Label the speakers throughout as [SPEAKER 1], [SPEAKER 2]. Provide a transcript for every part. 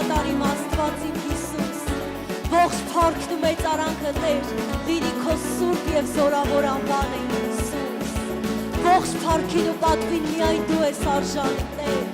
[SPEAKER 1] հավատարիմ Աստված իմ Հիսուս, ողջ փառքն ու մեծարանքը Տեր, լինի քո սուրբ եւ զորավոր անվանը իմ Հիսուս, ողջ փառքին ու պատվին միայն դու ես արժանի Տեր։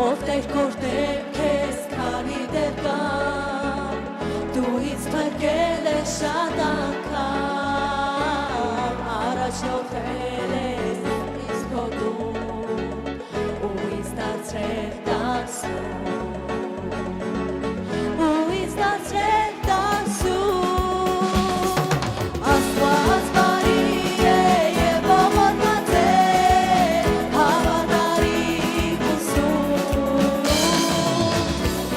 [SPEAKER 1] Որտեղ կորտել քեզ քանի դեռ կամ դու ինձ փրկել ես շատ անգամ առաջնորդել ես ինձ քո դու ու ինձ դարձրել դասում ու ինձ դարձրել դասում Աստված բարի է եւ ողորմած է հավատարիմ ուսում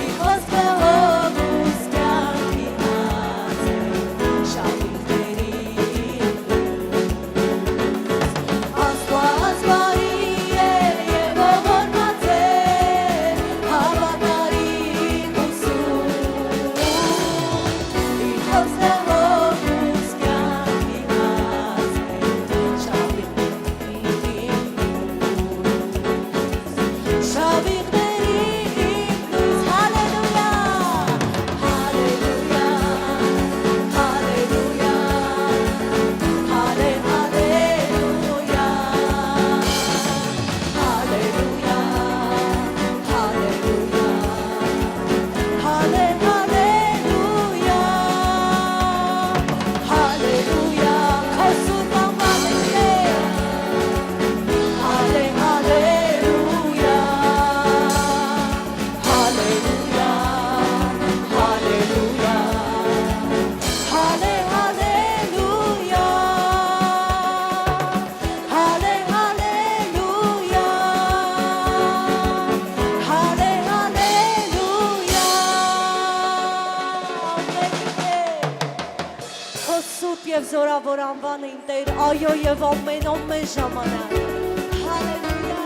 [SPEAKER 1] Իր խոսքը հոգուս կյանքի հաց է շավիղների Աստված բարի է եւ ողորմած է հավատարիմ ուսում Իր խոսքը հոգուս կյանքի հաց է շավիղների լույս հալելույա հալելույա հալելույա հալելույա հալելույա հալելույա հալելույա քո սուրբ անվանն է Hallelujah, hallelujah, hallelujah, Սուրբ եւ զորավոր անվանը իմ Տեր, այո եւ ամեն ժամանակ։ Հալելույա։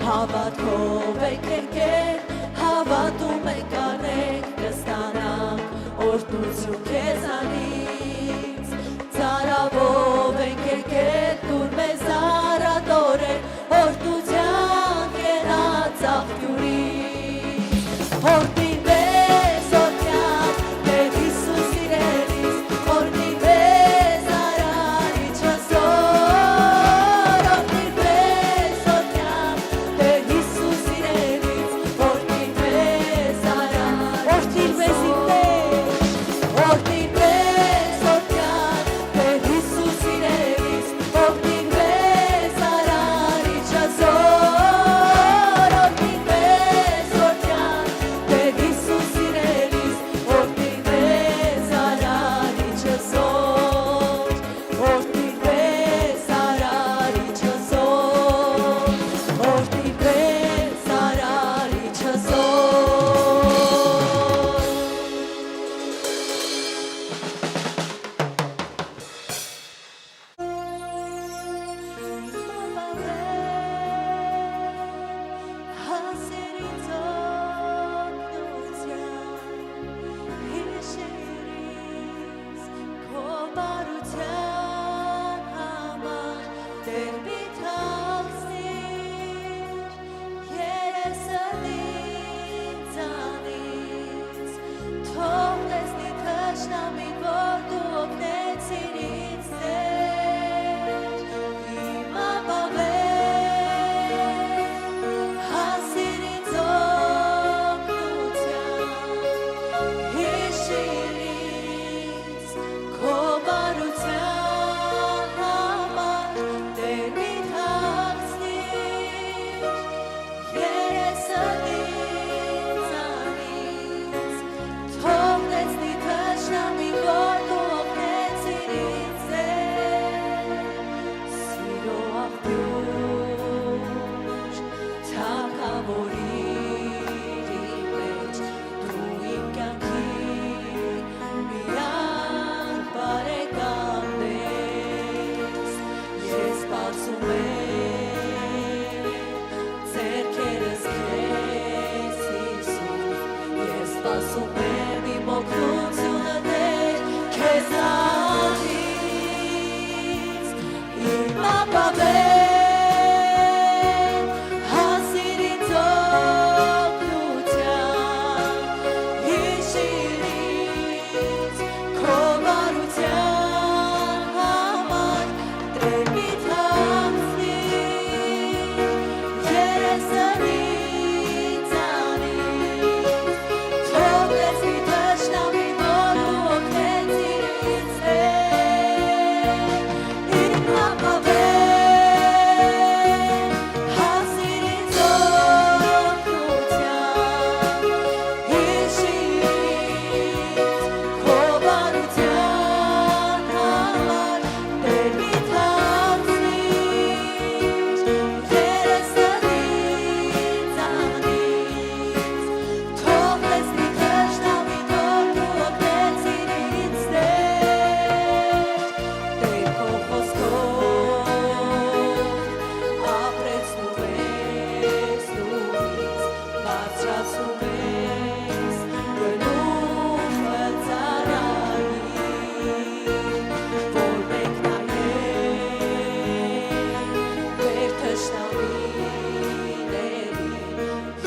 [SPEAKER 1] Հավատքով եք եկել, հավատում եք անեք, կստանանք օրհնություն քեզանից։ Ծարավով եք եկել, դուր մեզ արադորել, օրհնության կենաց աղբյուրից։ Օրհնի մեզ, ասում եմ իմ օգնությունը Տեր քեզանից իմ ապավեն հասիրից օգնության հիշիրից քո բարության համար Տեր մի թաքցնի երեսնից անից թողնես մի թշնամի որ դու օգնեցիր ինձ իմ ապավեն հասիրից օգնության հիշիրից քո բարության համար Տեր մի թաքցնի երեսնից անից թողնես մի թշնամի որ դու օգնեցիր ինձ Տեր քո խոսքով ապրեցնում ես դու ինձ բարձրացնում ես գնումը ծառայի որ մենք նայենք մեր թշնամիներին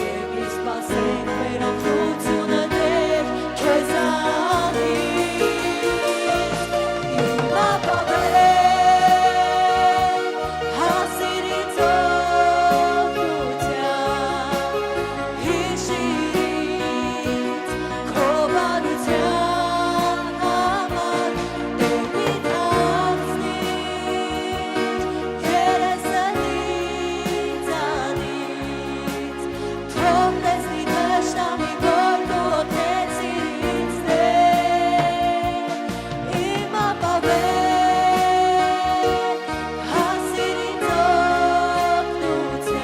[SPEAKER 1] և մի սպասենք մեր օգնությունը Տեր քեզանից իմ ապավեն հասիրից օգնության հիշիրից քո բարության համար Տեր մի թաքցնի երեսնից անից թողնես մի թշնամի որ դու օգնեցիր ինձ իմ ապավեն հասիրից օգնության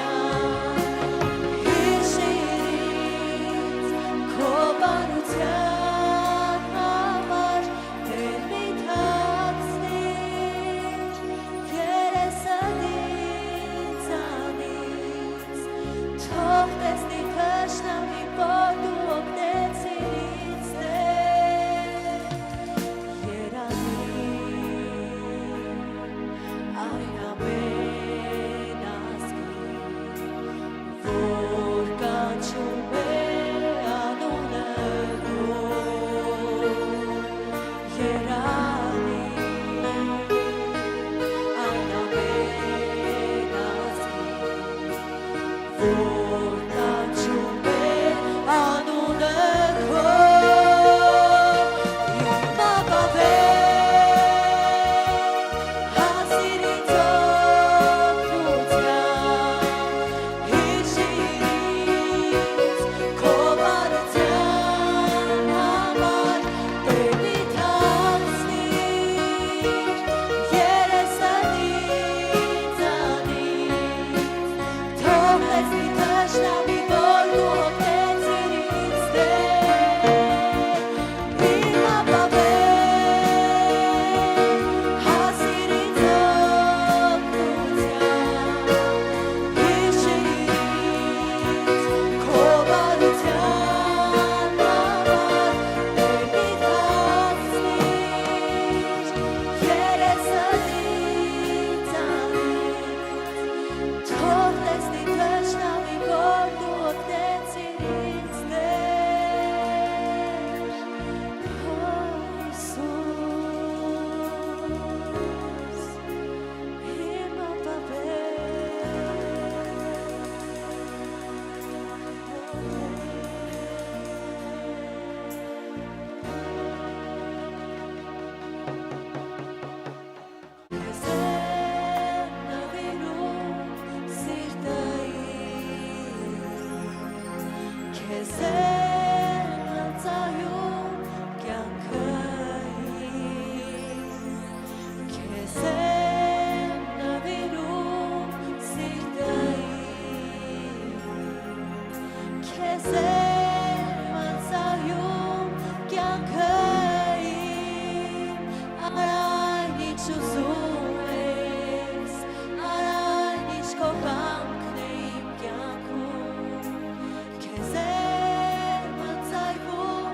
[SPEAKER 1] հիշիրից քո բարության համար Տեր մի թաքցնի երեսնից անից թողնես մի թշնամի որ դու օգնեցիր ինձ երանի այն ամեն ազգի որ կանչում է անունը քո երանի այն ամեն ազգի որ կանչում է անունը քո իմ ապավեն հասիրից օգնության հիշիրից քո բարության համար Տեր մի թաքցնի երեսնից անից թողնես մի թշնամի որ դու օգնեցիր ինձ իմ ապավեն հասիրից օգնության հիշիրից քո բարության համար Տեր մի թաքցնի երեսնից անից թողնես մի թշնամի որ դու օգնեցիր ինձ Հիսուս իմ Քեզ եմ նվիրում սիրտային Քեզ եմ ծայում կյանքային Քեզ եմ նվիրում սիրտային Քեզ եմ ծայում կյանքային Այն ինչ ուզում ես Այն ինչ քո կամքն է իմ կյանքում Քեզ եմ ծայվում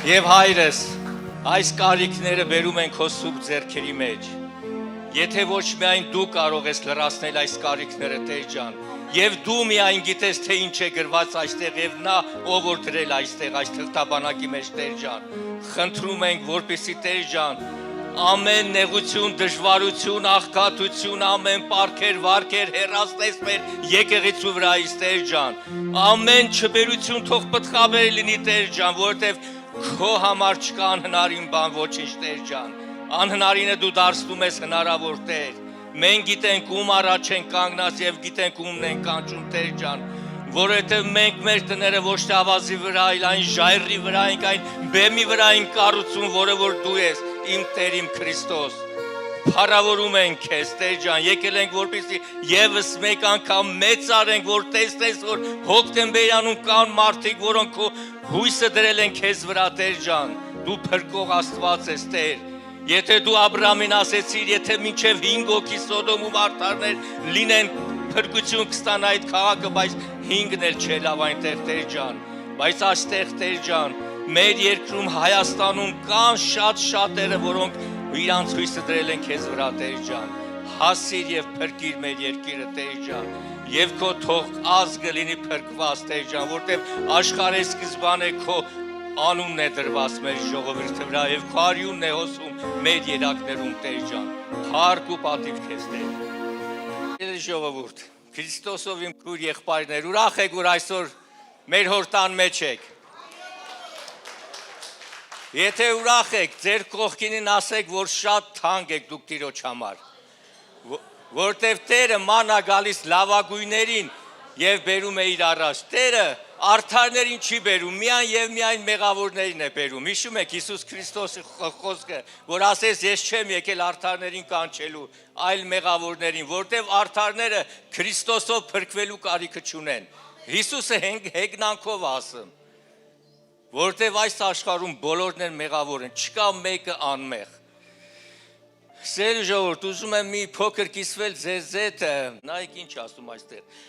[SPEAKER 2] Եվ հայրս, այս կարիքները բերում են քո սուրբ ձեռքերի մեջ։ Եթե ոչ միայն դու կարող ես լրացնել այս կարիքները, Տեր ջան, եւ դու միայն գիտես, թե ինչ է գրված այստեղ եւ նա ով որ դրել այստեղ այս թղթաբանակի մեջ, Տեր ջան, խնդրում ենք, որպեսզի Տեր ջան, ամեն նեղություն, դժվարություն, աղքատություն, ամեն պարքեր, վարքեր հեռացնես մեր եկեղեցու վրայից, Տեր ջան, ամեն չբերություն թող պտղաբեր լինի, Տեր ջան, որովհետեւ քո համար չկա անհնարին բան ոչինչ, Տեր ջան, անհնարինը դու դարձնում ես հնարավոր, Տեր, մենք գիտենք ում առաջ ենք կանգնած եւ գիտենք ումն ենք կանչում, Տեր ջան, որովհետեւ մենք մեր տները ոչ թե ավազի վրա, այլ այն ժայռի վրա ենք, այն բեմի վրա ենք կառուցում, որը որ դու ես, իմ Տեր, իմ Քրիստոս, փառավորում ենք քեզ, Տեր ջան, եկել ենք որպեսզի եւս մեկ անգամ մեծարենք, որ տեսնես, որ հոկտեմբերյանում կան մարդիկ, որոնք քո հույսը դրել են քեզ վրա, Տեր ջան, դու փրկող Աստված ես, Տեր, եթե դու Աբրամին ասեցիր, եթե մինչև 5 հոգի Սոդոմում արդարներ լինեն, փրկություն կստանա այդ քաղաքը, բայց 5-ն էլ չէ լավ այնտեղ, Տեր ջան, բայց այստեղ, Տեր ջան, մեր երկրում Հայաստանում կան շատերը, որոնք իրանց հույսը դրել են քեզ վրա, Տեր ջան, հասիր եւ փրկիր մեր երկիրը, Տեր ջան, եւ քո թող ազգը լինի փրկված, Տեր ջան, որտեղ աշխարհի սկզբանե քո անունն է դրված մեր ժողովրդի վրա եւ քո արյունն է հոսում մեր երակներում, Տեր ջան, փառք ու պատիվ քեզ, Տեր ժողովուրդ, Քրիստոսով իմ քույր եղբայրներ, ուրախ եք, որ այսօր մեր հորտան մեջ եք։ Եթե ուրախ եք, ձեր կողքինին ասեք, որ շատ թանկ եք դուք Տիրոջ համար, որտև Տերը մանա գալիս լավագույններին եւ բերում է իր առաջ։ Տերը արդարներին չի բերում, միայն եւ միայն մեղավորներին է բերում։ Հիշում եք Հիսուս Քրիստոսի խոսքը, որ ասեց, ես չեմ եկել արդարներին կանչելու, այլ մեղավորներին, որտև արդարները Քրիստոսով փրկվելու կարիքը չունեն։ Հիսուսը հեգնանքով ասում, որտև այս աշխարհում բոլորն են մեղավոր են, չկա մեկը անմեղ։ Սեր ժողովուրդ, ուզում եմ մի փոքր կիսվել ձեզ հետ, նայեք ինչ ասում այստեղ։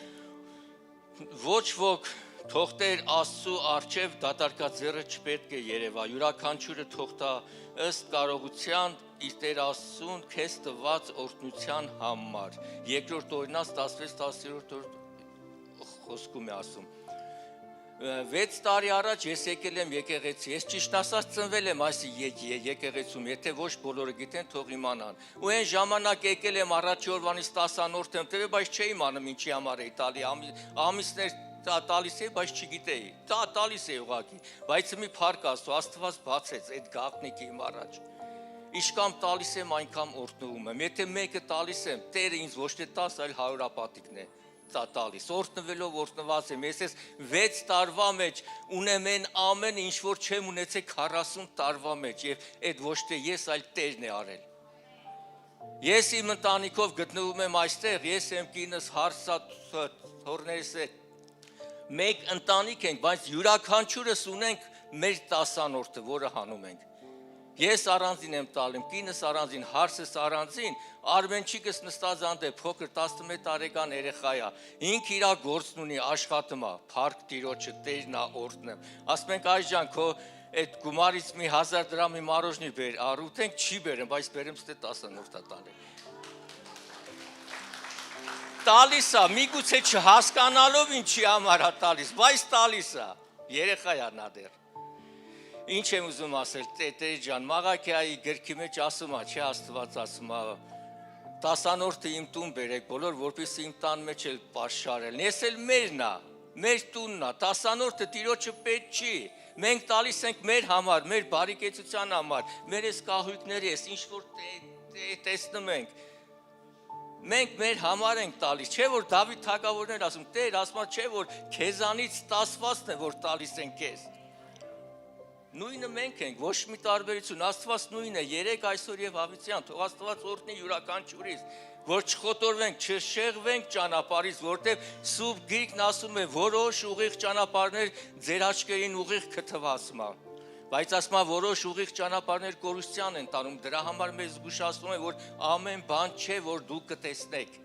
[SPEAKER 2] Ոչ ոք Թող Տեր Աստծու առջև դատարկած ձեռը չպետք է երևա, յուրաքանչյուրը թող տա ըստ կարողության իր Տեր Աստծուն քեզ տված օրհնության համար։ Երկրորդ Օրինաց 16-10-րդ խոսքում է ասում։ 6 տարի առաջ ես եկել եմ եկեղեցի, ես ճիշտ ասած ծնվել եմ այս եկեղեցում, եթե ոչ բոլորը գիտեն, թող իմանան։ Ու այն ժամանակ եկել եմ առաջի օրվանից 10-րդ եմ տվել, բայց չէի իմանում ինչի համար էի տալի, ամիսներ տալիս էի, բայց չգիտեի, տալիս էի ուղղակի, բայց մի փառք Աստված բացեց այդ գաղտնիքը իմ առաջ։ Ինչքան տալիս եմ, այնքան օրհնվում եմ, եթե մեկը տալիս եմ, Տերը ինձ ոչ թե 10, այլ 100-ապատիկն է տալիս, օրհնվելով օրհնված եմ, ես 6 տարվա մեջ ունեմ այն ամեն ինչ որ չեմ ունեցել 40 տարվա մեջ եւ այդ ոչ թե ես, այլ Տերն է արել։ Ես իմ ընտանիքով գտնվում եմ այստեղ, ես եմ կինս հարսաթորներս հետ մեկ ընտանիք ենք, բայց յուրաքանչյուրս ունենք մեր 10-րդը, որը հանում ենք։ Ես առանձին եմ տալում, կինս առանձին, հարսս առանձին, Արմենչիկս նստած անդե փոքր 11 տարեկան երեխա է, ինք իր գործն ունի, աշխատում է, փառք Տիրոջը, Տերն է օրհնում։ Ասում ենք այժմ քո այդ գումարից մի 1000 դրամի մարոժնի բեր, առուտենք չի բերեմ, բայց բերեմ ստե 10-րդը տալի։ Տալիս է, միգուցե չհասկանալով ինչի համար է տալիս, բայց տալիս է, երեխա է նա դեռ։ Ինչ եմ ուզում ասել, Տեր ջան, Մաղաքիայի գրքի մեջ ասում է, չէ, Աստված ասում է, 10-րդը իմ տուն բերեք, բոլոր որպեսզի իմ տան մեջ էլ պաշարել։ Ես էլ մերն է, մեր տունն է, 10-րդը Տիրոջը պետք չի։ Մենք տալիս ենք մեր համար, մեր բարեկեցության համար, մեր այս կահույքների, այս ինչ որ տեսնում ենք։ Մենք մեր համար ենք տալիս, չէ որ Դավիթ թագավորն էր ասում, Տեր, ասում է, չէ որ քեզանից 10-ն է, որ տալիս են քեզ։ Նույնը մենք ենք, ոչ մի տարբերություն, Աստված նույնն է, երեք այսօր եւ հավիտյան, թող Աստված օրհնի յուրաքանչյուրիս, որ չխոտորվենք, չշեղվենք ճանապարհից, որտեղ Սուրբ Գիրքն ասում է, որոշ ուղիղ ճանապարհներ ձեր աչքերին ուղիղ կթվասում է, բայց ասում է, որոշ ուղիղ ճանապարհներ կորուստյան են տանում, դրա համար մեզ զգուշացնում է, որ ամեն բան չէ, որ դուք կտեսնեք։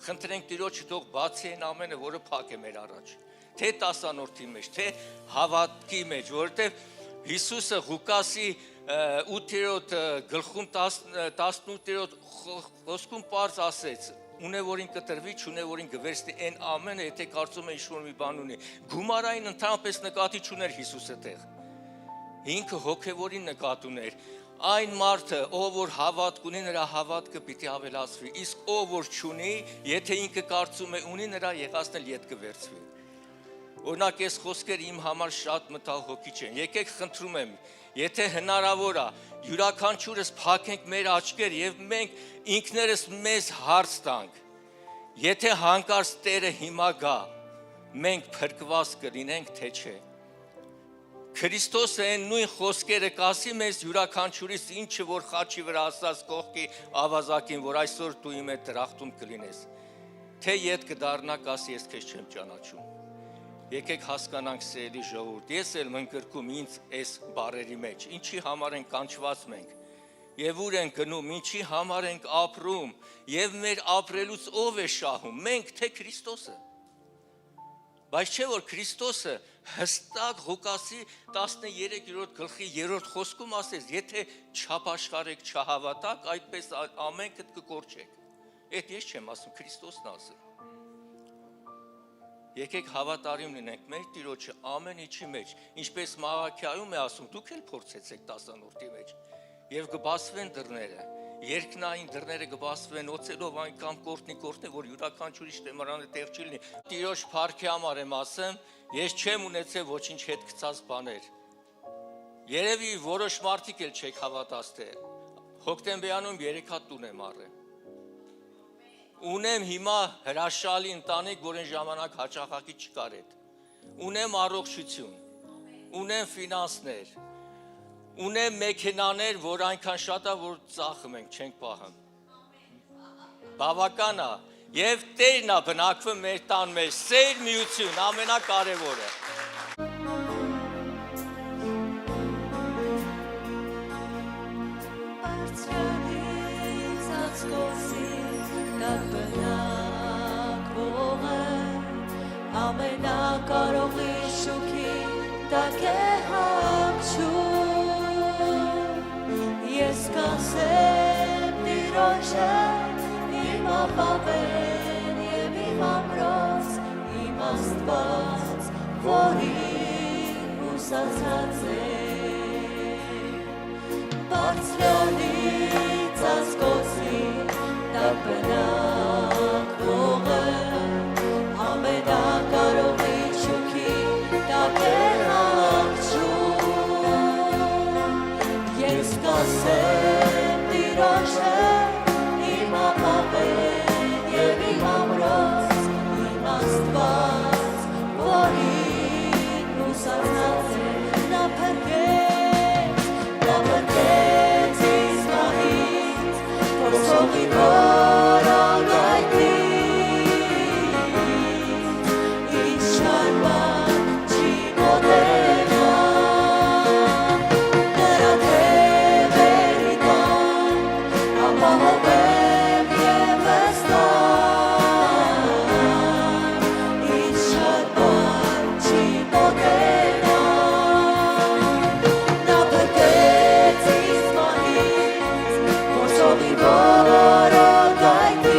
[SPEAKER 2] Խնդրենք Տիրոջը թող բացի այն ամենը, որը փակ է մեր առաջ, թե 10-րդի մեջ, թե հավատքի մեջ, որտեղ Հիսուսը Ղուկասի 8-րդ գլխում 18-րդ խոսքում պարզ ասեց. ունե որին կտրվի, չունե որին գվերցնի, այն ամենը, եթե կարծում է ինչ-որ մի բան ունի։ Գումարային ընդհանրապես նկատի չուներ Հիսուսը տեղ։ Ինքը հոգևորին նկատ ուներ։ Այն մարդը, ով որ հավատք ունի, նրա հավատքը պիտի ավելացվի, իսկ ով որ չունի, եթե ինքը կարծում է ունի, նրա եղածն էլ ետ կվերցվի։ Օրինակ այս խոսքերը իմ համար շատ մտահոգիչ են։ Եկեք խնդրում եմ, եթե հնարավոր է, յուրաքանչյուրս փակենք մեր աչքեր եւ մենք ինքներս մեզ հարց տանք։ Եթե հանկարծ Տերը հիմա գա, մենք փրկված կլինենք, թե չէ։ Քրիստոսը այն նույն խոսքերը կասի մեզ յուրաքանչյուրիս, ինչը որ խաչի վրա ասած կողքի ավազակին, որ այսօր դու իմ հետ դրախտում կլինես։ Թե ետ կդառնա, կասի ես քեզ չեմ ճանաչում։ Եկեք հասկանանք սիրելի ժողովուրդ, ես էլ մնկրկում ինձ այս բառերի մեջ, ինչի համար ենք կանչված մենք, եւ ուր ենք գնում, ինչի համար ենք ապրում, եւ մեր ապրելուց ով է շահում, մենք թե Քրիստոսը։ Բայց չէ որ Քրիստոսը հստակ Ղուկասի 13-րդ գլխի 3-րդ խոսքում ասեց, եթե չապաշխարեք, չհավատաք, այդպես ամենքդ կկորչեք։ Այդ ես չեմ ասում, Քրիստոսն ասել։ Եկեք հավատարիմ լինենք մեր Տիրոջը ամեն ինչի մեջ, ինչպես Մաղաքիայում է ասում, դուք էլ փորձեցեք 10-րդի մեջ եւ կբացվեն դռները, երկնային դռները կբացվեն օծելով այնքան կորտնի, որ յուրաքանչյուրի շտեմարանը տեղ չի լինի։ Տիրոջ փառքի համար եմ ասեմ, ես չեմ ունեցել ոչինչ հետ գցած բաներ։ Երևի որոշ մարդիկ էլ չեք հավատացել։ Հոկտեմբերյանում 3 հատ տուն եմ առել։ Ունեմ հիմա հրաշալի ընտանիք, որ այն ժամանակ հաճախակի չկար այդ։ Ունեմ առողջություն, ունեմ ֆինանսներ, ունեմ մեքենաներ, որ այնքան շատ է, որ ծախում ենք, չենք պահում։ Բավական է, եւ Տերն է բնակվում մեր տան մեջ, սեր միություն, ամենակարևորը։
[SPEAKER 1] Ամենակարողի Տակե հագչում Ես կասեմ տիրոջը Իմ ապավեն և իմ ամրոց Իմ աստված որին հուսացած է Բարձրանից ասկոցի տակ բնակվողը ամենակարողի շուքի տակ է հագչում Ես կասեմ տիրոջը իմ ապավեն և իմ ամրոց իմ աստված որին հուսացած է նա փրկեց ինձ մահից փորձողի որագայթից ինձ շարվան չի մոտենա նրա թևերի տակ ապահովեմ և վստահ ինձ շարվան չի մոտենա նա փրկեց ինձ մահից փորձողի որագայթից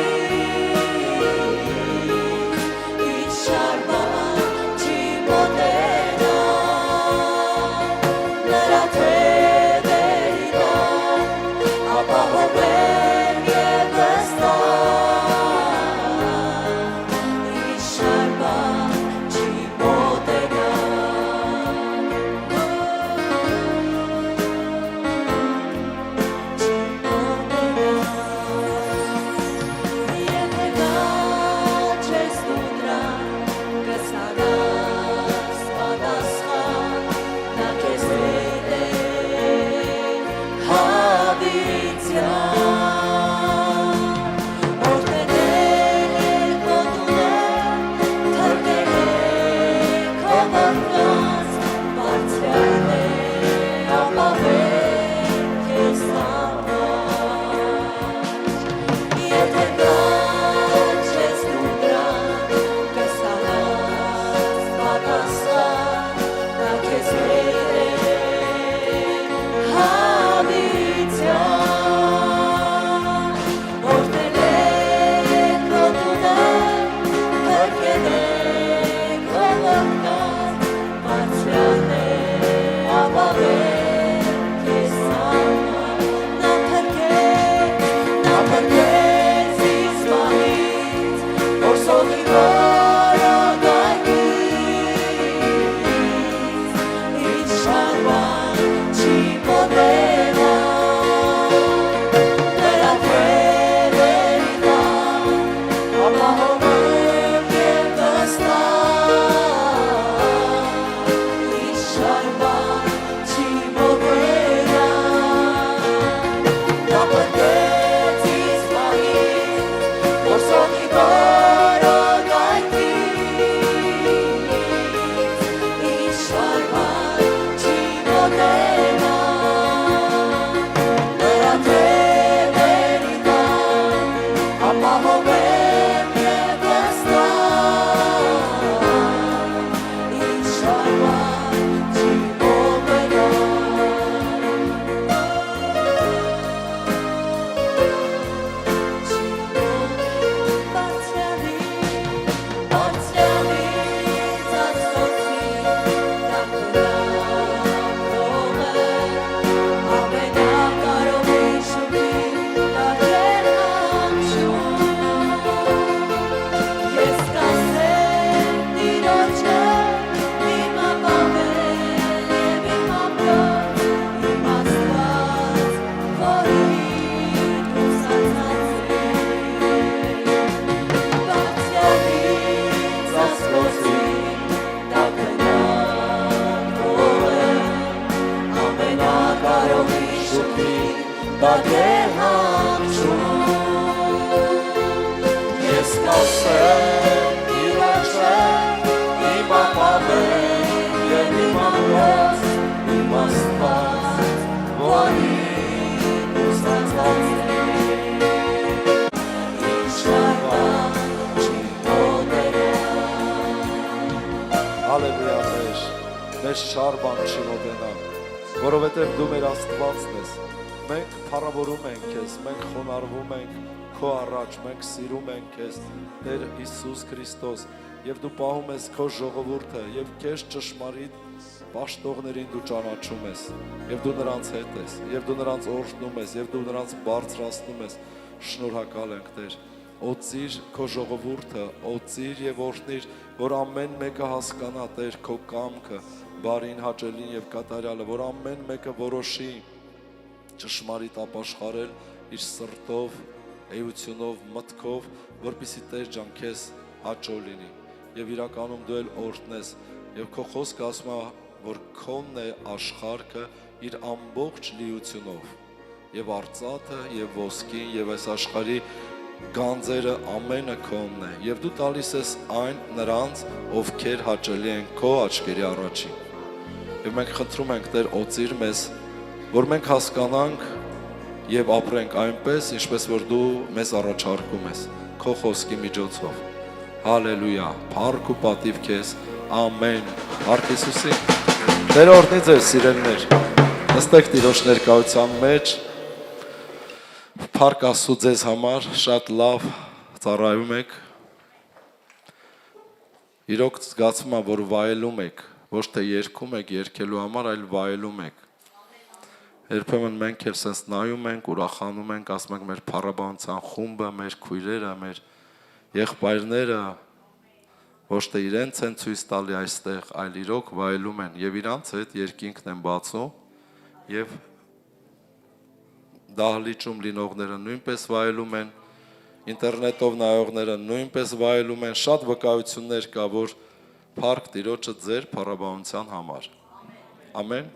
[SPEAKER 1] ինձ շարվան չի մոտենա նրա թևերի տակ ապահովեմ և վստահ ինձ շարվան չի մոտենա Եթե գաչ ես դու դրան կստանաս պատասխան նա քեզ հետ է հավիտյան Որտեղ երկոտուներ թրկել է քո մռնած բարձրան է ապավեն քեզ համար Եթե գաչ ես դու դրան կստանաս պատասխան նա քեզ հետ է հավիտյան Որտեղ երկոտուներ թրկել է քո մռնած բարձրան է ապավեն քեզ համար Նա փրկեց ինձ մահից որսողի որագայթից ինձ շարվան չի մոտենա նրա թևերի տակ ապահովեմ և վստահ ինձ շարվան չի մոտենա նա փրկեց ինձ մահից որսողի որագայթից ինձ շարվան չի մոտենա նրա թևերի տակ ապահովեմ և վստահ ինձ շարվան չի մոտենա Բարձրանից ասկոցի տակ բնակվողը ամենակարողի շուքի տակ է հագչում Ես կասեմ տիրոջը իմ ապավեն և իմ ամրոց իմ աստված որին հուսացած է Բարձրանից ասկոցի տակ բնակվողը ամենակարողի շուքի տակ է հագչում Ես կասեմ տիրոջը իմ ապավեն և իմ ամրոց իմ աստված որին հուսացած է ինձ շարվան չի մոտենա
[SPEAKER 3] Հալելույա, մեր մեզ շար բան չի մոտենա, որովհետև դու մեր Աստվածն ես։ Մենք փառավորում ենք քեզ, մենք խոնարհվում ենք քո առաջ, մենք սիրում ենք քեզ, Տեր Հիսուս Քրիստոս, եւ դու պահում ես քո ժողովուրդը եւ քեզ ճշմարիտ պաշտողներին դու ճանաչում ես, եւ դու նրանց հետ ես, եւ դու նրանց օրհնում ես, եւ դու նրանց բարձրացնում ես։ Շնորհակալ ենք, Տեր։ Օծիր քո ժողովուրդը, օծիր եւ օրհնիր, որ ամեն մեկը հասկանա, Տեր, քո կամքը, բարին, հաճելին եւ կատարյալը, որ ամեն մեկը որոշի ճշմարիտ ապաշխարել իր սրտով, էությունով, մտքով, որպեսզի Տեր ջան քեզ հաճո լինի եւ իրականում դու էլ օրհնես եւ քո խոսքը ասում է, որ քոնն է աշխարհը իր ամբողջ լիությունով եւ արծաթը եւ ոսկին եւ այս աշխարհի գանձերը ամենը քոնն է եւ դու տալիս ես այն նրանց, ովքեր հաճելի են քո աչքերի առաջին։ Եվ մենք խնդրում ենք, Տեր, օծիր մեզ, որ մենք հասկանանք եւ ապրենք այնպես, ինչպես որ դու մեզ առաջարկում ես քո խոսքի միջոցով։ Հալելույա, փառք ու պատիվ քեզ, ամեն։ Փառք Հիսուսի։ Տեր օրհնի ձեզ, սիրելիներ։ Նստեք Տիրոջ ներկայության մեջ։ Փառք Աստծո ձեզ համար, շատ լավ ծառայում եք։ Իրոք զգացում եմ, որ վայելում եք, ոչ թե երգում եք երգելու համար, այլ վայելում եք։ Երբեմն մենք էլ sense նայում ենք, ուրախանում ենք, ասում ենք մեր փառաբանության խումբը, մեր քույրերը, մեր եղբայրները ոչ թե իրենց են ցույց տալի այստեղ, այլ իրոք վայելում են եւ իրանց հետ երկինքն են բացում եւ դահլիճում լինողները նույնպես վայելում են, ինտերնետով նայողները նույնպես վայելում են, շատ վկայություններ կա, որ փառք Տիրոջը ձեր փառաբանության համար։ Ամեն։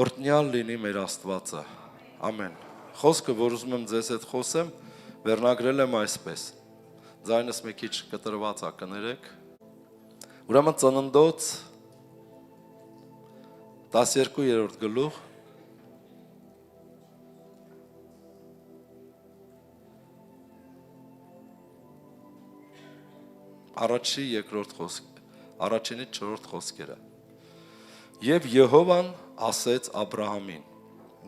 [SPEAKER 3] Օրհնյալ լինի մեր Աստվածը։ Ամեն։ Խոսքը, որ ուզում եմ ձեզ հետ խոսեմ, վերնագրել եմ այսպես։ Ձայնս մի քիչ կտրված է, կներեք։ Ուրեմն Ծննդոց 12-րդ գլուխ առաջինի 4-րդ խոսքերը։ Եվ Եհովան ասեց Աբրահամին.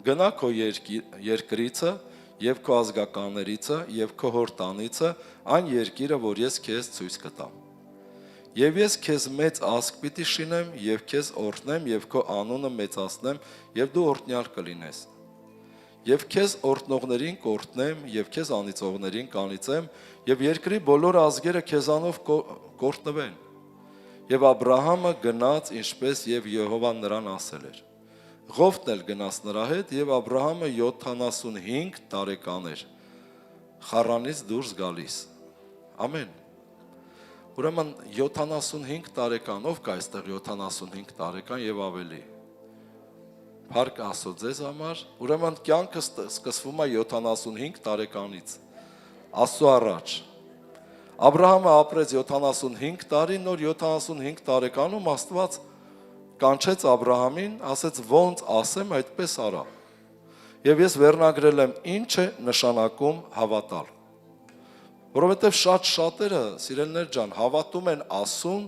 [SPEAKER 3] գնա քո երկրիցը եւ քո ազգականներիցը եւ քո հոր տանիցը այն երկիրը, որ ես քեզ ցույց կտամ։ Եվ ես քեզ մեծ ազգ պիտի շինեմ եւ քեզ օրհնեմ եւ քո անունը մեծացնեմ եւ դու օրհնյալ կլինես։ Եվ քեզ օրհնողներին կօրհնեմ եւ քեզ անիծողներին կանիծեմ եւ երկրի բոլոր ազգերը քեզանով կօրհնվեն։ Եվ Աբրահամը գնաց ինչպես եւ Եհովան նրան ասել էր։ Ղովտն էլ գնաց նրա հետ եւ Աբրահամը 75 տարեկան էր։ Խառանից դուրս գալիս։ Ամեն։ Ուրեմն 75 տարեկան, ով կա այստեղ 75 տարեկան եւ ավելի։ Փառք Աստծո ձեզ համար, ուրեմն կյանքը սկսվում է 75 տարեկանից։ Աստծո առաջ։ Աբրահամը ապրեց 75 տարի, նոր 75 տարեկանում Աստված կանչեց Աբրահամին, ասեց ոնց ասեմ, այդպես արա։ Եվ ես վերնագրել եմ ինչ է նշանակում հավատալ։ Որովհետև շատերը, սիրելիներ ջան, հավատում են ասուն,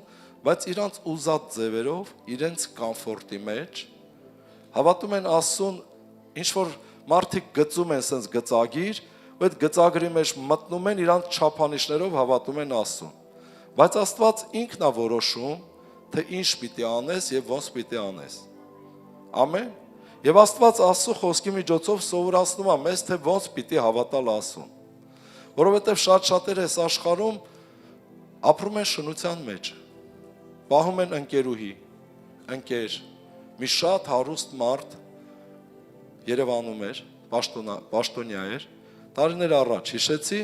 [SPEAKER 3] բայց իրանց ուզած ձևերով, իրենց կոմֆորտի մեջ, հավատում են ասուն, ինչ որ մարդիկ գծում են սենց գծագիր, ու այդ գծագրի մեջ մտնում են իրանց չափանիշներով հավատում են ասուն։ Բայց Աստված ինքն է որոշում, թե ինչ պիտի անես եւ ոնց պիտի անես։ Ամեն։ Եվ Աստված Աստծո խոսքի միջոցով սովորացնում է մեզ, թե ոնց պիտի հավատալ ասուն։ Որովհետև շատերը այս աշխարհում ապրում են շնության մեջ։ Պահում են ընկերուհի, ընկեր, մի շատ հարուստ մարդ Երևանում էր, պաշտոնյա էր, տարիներ առաջ հիշեցի,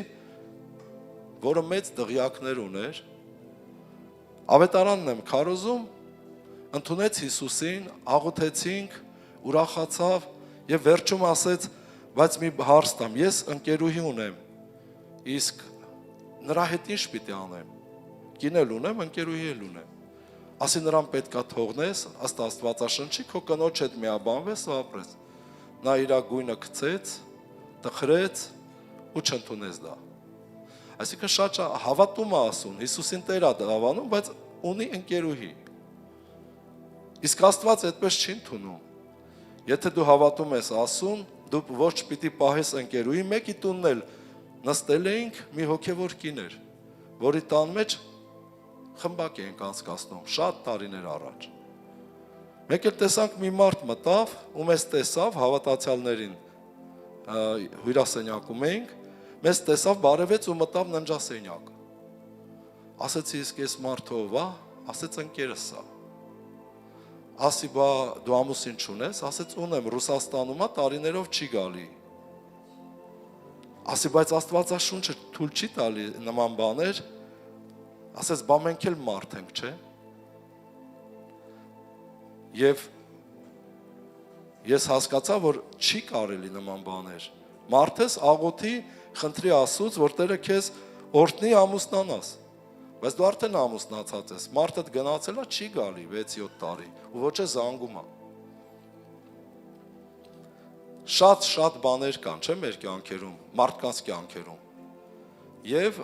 [SPEAKER 3] որը մեծ դղյակներ ուներ, ավետարանն եմ քարոզում, ընդունեց Հիսուսին, աղոթեցինք, ուրախացավ եւ վերջում ասեց, բայց մի հարց տամ, ես ընկերուհի ունեմ, իսկ նրա հետ ինչ պիտի անեմ, կին էլ ունեմ, ընկերուհի էլ ունեմ, ասի նրան պետքա թողնես, ըստ Աստվածաշնչի, քո կնոջ հետ միաբանվես ու ապրես, նա իր գույնը գցեց, տխրեց ու չընդունեց դա։ Այսինքն շատ հավատում է ասում, Հիսուսին Տեր է դավանում, բայց ունի ընկերուհի։ Իսկ Աստված այդպես չի ընդունում։ Եթե դու հավատում ես ասուն, դու ոչ պիտի պահես ընկերուի, մեկի տունն էլ նստել էինք մի հոգևոր կիներ, որի տան մեջ խմբակ էինք անցկացնում շատ տարիներ առաջ։ Մեկ էլ տեսանք մի մարդ մտավ, ու մեզ տեսավ հավատացյալներին հյուրասենյակում էինք, մեզ տեսավ, բարևեց ու մտավ ննջասենյակ։ Ասեցի, իսկ ես մարդը ով է, ասեց ընկերս է։ Ասի, բա դու ամուսին չունես, ասեց ունեմ, Ռուսաստանում է, տարիներով չի գալի։ Ասի, բայց Աստվածաշունչը թույլ չի տալի նման բաներ, ասեց, բա մենք էլ մարդ ենք, չէ։ Եվ ես հասկացա, որ չի կարելի նման բաներ։ Մարդես աղոթի, խնդրի Աստծուց, որ Տերը քեզ օրհնի ամուսնանաս։ Բայց դու արդեն ամուսնացած ես, մարդդ գնացել է, չի գալի 6-7 տարի, ու ոչ է զանգում է։ Շատ բաներ կան, չէ՞ մեր կյանքերում, մարդկանց կյանքերում։ Եվ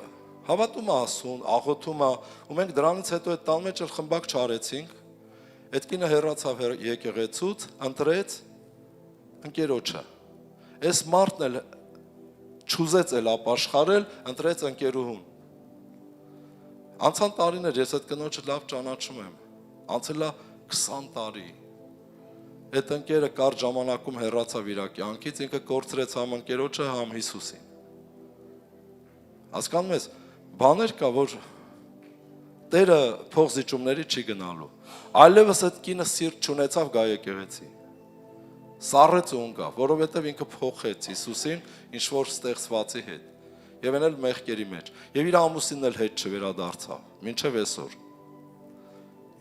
[SPEAKER 3] հավատում է ասուն, աղոթում է, ու մենք դրանից հետո այդ տան մեջ էլ խմբակ չարեցինք։ Այդ կինը հեռացավ եկեղեցուց, ընտրեց ընկերոջը։ Այս մարդն էլ չուզեց էլ ապաշխարել, ընտրեց ընկերուհուն։ Անցան տարիներ, ես այդ կնոջը լավ ճանաչում եմ։ Անցել է 20 տարի։ Այդ ընկերը կարճ ժամանակում հեռացավ իր կյանքից, ինքը կորցրեց համ ընկերոջը, համ Հիսուսին։ Հասկանում ես, բաներ կա, որ Տերը փողզիջումների չի գնալու։ Այլևս այդ կինը սիրտ չունեցավ գա եկեղեցի։ Սառեց ու ընկավ, որովհետև ինքը փոխեց Հիսուսին ինչ որ ստեղծվածի հետ։ Եվ այն էլ մեղքերի մեջ։ Եվ իր ամուսինն էլ հետ չվերադարձավ, մինչև այսօր։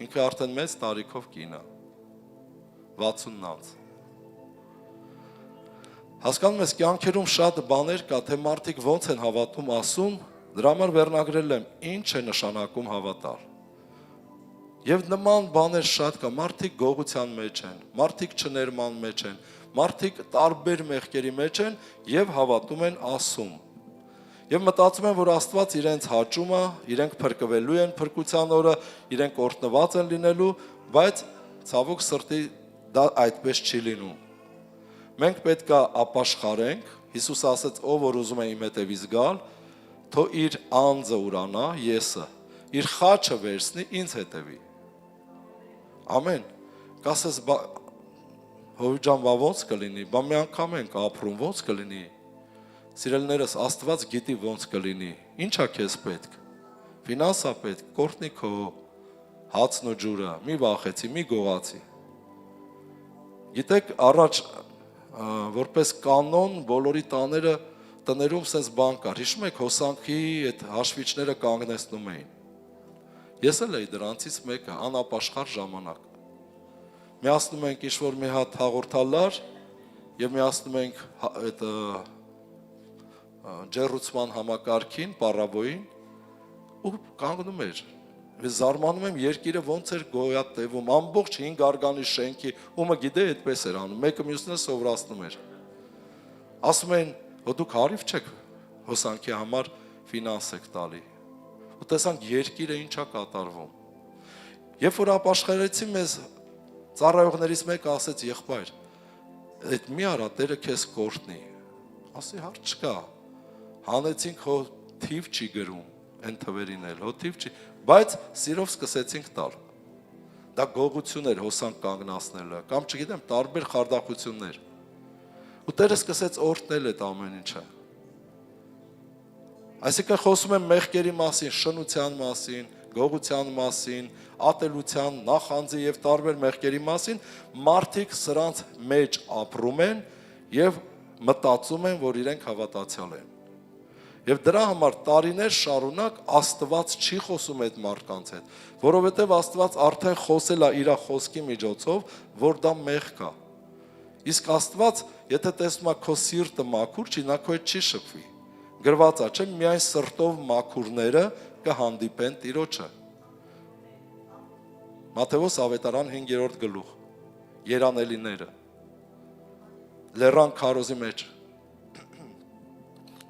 [SPEAKER 3] Ինքը արդեն մեծ տարիքով կին է։ 60 անց։ Հասկանում ես, կյանքերում շատ բաներ կա, թե մարդիկ ոնց են հավատում ասում, դրա համար վերնագրել եմ, ինչ է նշանակում հավատալ։ Եվ նման բաներ շատ կա, մարդիկ գողության մեջ են, մարդիկ չներման մեջ են, մարդիկ տարբեր մեղքերի մեջ են եւ հավատում են ասում։ Եվ մտածում են, որ Աստված իրենց հաճում է, իրենք փրկվելու են փրկության օրը, իրենք օրհնված են լինելու, բայց ցավոք սրտի դա այդպես չի լինում։ Մենք պետք է ապաշխարենք, Հիսուսը ասաց, ով որ ուզում է իմ հետևից գալ, թո իր անձը ուրանա, եսը, իր խաչը վերցնի, ինձ հետևի։ Ամեն։ Կասես, հովի ջան, բա ոնց կլինի, բա մի անգամ ենք ապրում, ոնց կլինի։ Սիրելիներս, Աստված գիտի ոնց կլինի, ինչա քեզ պետք։ Ֆինանսա պետք, կորտնի քո հացն ու ջուրը, մի վախեցի, մի գողացի։ Գիտեք, առաջ որպես կանոն բոլորի տներում սենց բան կար։ Հիշում եք հոսանքի այդ հաշվիչները կանգնեցնում էին։ Ես էլ էի դրանցից մեկը, անապաշխար ժամանակ։ Միացնում ենք ինչ-որ մի հատ հաղորդալար եւ միացնում ենք այդ ջեռուցման համակարգին, պարաբոյին ու կանգնում էր։ Ես զարմանում եմ երկիրը ոնց էր գոյատևում, ամբողջ 5 արգանի շենքի, ումը գիտե այդպես էր անում, մեկը մյուսին սովորացնում էր։ Ասում են, հո դուք հարիվ չեք հոսանքի համար ֆինանս եք տալի։ Ու տեսանք երկիրը ինչա կատարվում։ Երբ որ ապաշխարեցի մեզ ծառայողներից մեկը ասեց, եղբայր, այդ մի արա Տերը քեզ կորտնի։ Ասի հարց չկա։ Հանեցինք հո թիվ չի գրում, այն թվերին էլ, հո թիվ չի, բայց սիրով սկսեցինք տալ։ Դա գողություն էր հոսանք կանգնացնելը, կամ չգիտեմ, տարբեր խարդախություններ։ Ու Տերը սկսեց օրհնել այդ ամեն ինչը։ Այսինքն խոսում եմ մեղքերի մասին, շնության մասին, գողության մասին, ատելության, նախանձի եւ տարբեր մեղքերի մասին, մարդիկ սրանց մեջ ապրում են եւ մտածում են, որ իրենք հավատացյալ են։ Եվ դրա համար տարիներ շարունակ Աստված չի խոսում այդ մարդկանց հետ, որովհետև Աստված արդեն խոսել է իր խոսքի միջոցով, որ դա մեղք է։ Իսկ Աստված, եթե տեսնում է քո սիրտը մաքուր չի, նա քո հետ չի շփվի։ Գրված է, չէ՞, միայն սրտով մաքուրները կհանդիպեն Տիրոջը։ Մատթեոս ավետարան 5-րդ գլուխ։ Երանելիները։ Լեռան քարոզի մեջ։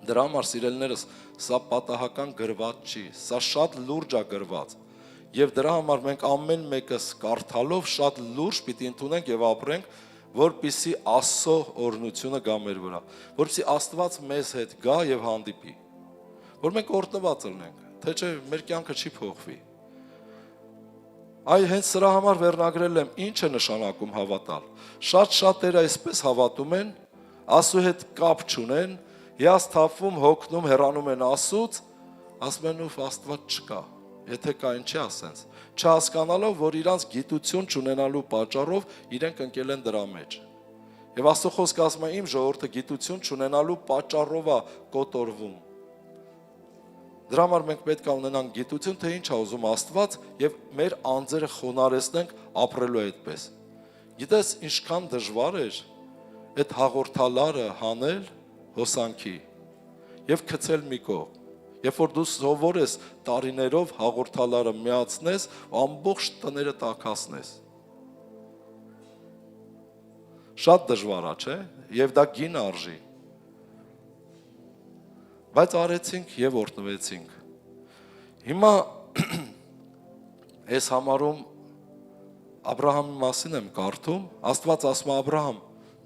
[SPEAKER 3] Դրա համար սիրելիներս, սա պատահական գրված չի, սա շատ լուրջ է գրված։ Եվ դրա համար մենք ամեն մեկս կարդալով շատ լուրջ պիտի ընդունենք եւ ապրենք, որպեսզի Աստծո օրհնությունը գա մեր վրա, որպեսզի Աստված մեզ հետ գա եւ հանդիպի, որ մենք օրհնված լինենք, թե չէ մեր կյանքը չի փոխվի։ Այ հենց սրա համար վերնագրել եմ ինչ է նշանակում հավատալ։ Շատ շատերը այսպես հավատում են, Աստծո հետ կապ չունեն, հիասթափվում, հոգնում, հեռանում են Աստծուց, ասում են ու Աստված չկա։ Եթե կա ինչի ասենց, չհասկանալով, որ իրանց գիտություն չունենալու պատճառով իրենք ընկել են դրա մեջ։ Եվ Աստծո խոսքը ասում է իմ ժողովուրդը գիտություն չունենալու պատճառով է կոտորվում։ Դրա համար մենք պետք է ունենանք գիտություն, թե ինչ է ուզում Աստված եւ մեր անձերը խոնարհեցնենք ապրելու այդպես։ Գիտես ինչքան դժվար էր այդ հաղորդալարը հանել հոսանքի եւ գցել մի կողմ։ Երբ որ դու սովոր ես տարիներով հաղորդալարը միացնես ու ամբողջ տները տաքացնես։ Շատ դժվար է, չէ՞։ Եվ դա գին արժի։ Բայց արեցինք եւ օրհնվեցինք։ Հիմա այս համարում Աբրահամի մասին եմ կարդում, Աստված ասում է Աբրահամ,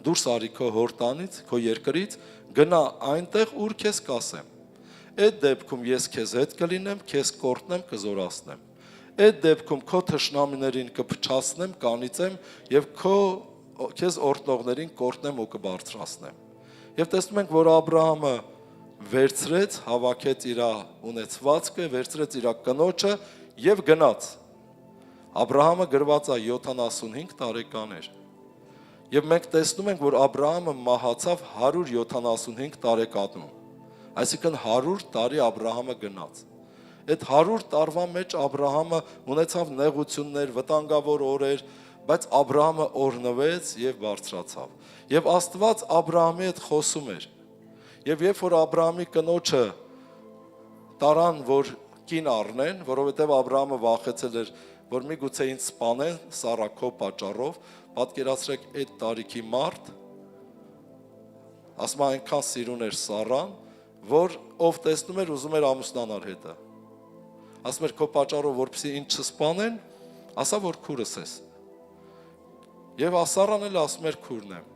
[SPEAKER 3] դուրս արի քո հորտանից, քո երկրից, գնա այնտեղ, ուր քեզ կասեմ։ Այդ դեպքում ես քեզ հետ կլինեմ, քեզ կորտնեմ, կզորացնեմ։ Այդ դեպքում քո թշնամիներին կփչացնեմ, կանիծեմ եւ քեզ օրհնողներին կորտնեմ ու կբարձրացնեմ։ Եվ տեսնում ենք, որ Աբրահամը վերցրեց, հավաքեց իր ունեցվածքը, վերցրեց իր կնոջը եւ գնաց։ Աբրահամը գրված է 75 տարեկան էր։ Եվ մենք տեսնում ենք, որ Աբրահամը մահացավ 175 տարեկանում։ Այսինքն 100 տարի Աբրահամը գնաց։ Այդ 100 տարվա մեջ Աբրահամը ունեցավ նեղություններ, վտանգավոր օրեր, բայց Աբրահամը օրհնվեց եւ բարձրացավ։ Եվ Աստված Աբրահամի հետ խոսում էր։ Եվ երբ որ Աբրահամի կնոջը տարան, որ կին առնեն, որովհետև Աբրահամը վախեցել էր, որ միգուցե ինձ սպանեն Սառա պատճառով, պատկերացրեք այդ տարիքի մարդ, ասում այնքան սիրուն էր Սառան, որ ով տեսնում էր ուզում էր ամուսնանալ հետը։ Ասում էր քո պատճառով որպեսզի ինձ չսպանեն, ասա որ քուրս ես։ Եվ Սառան էլ ասում էր քուրն եմ։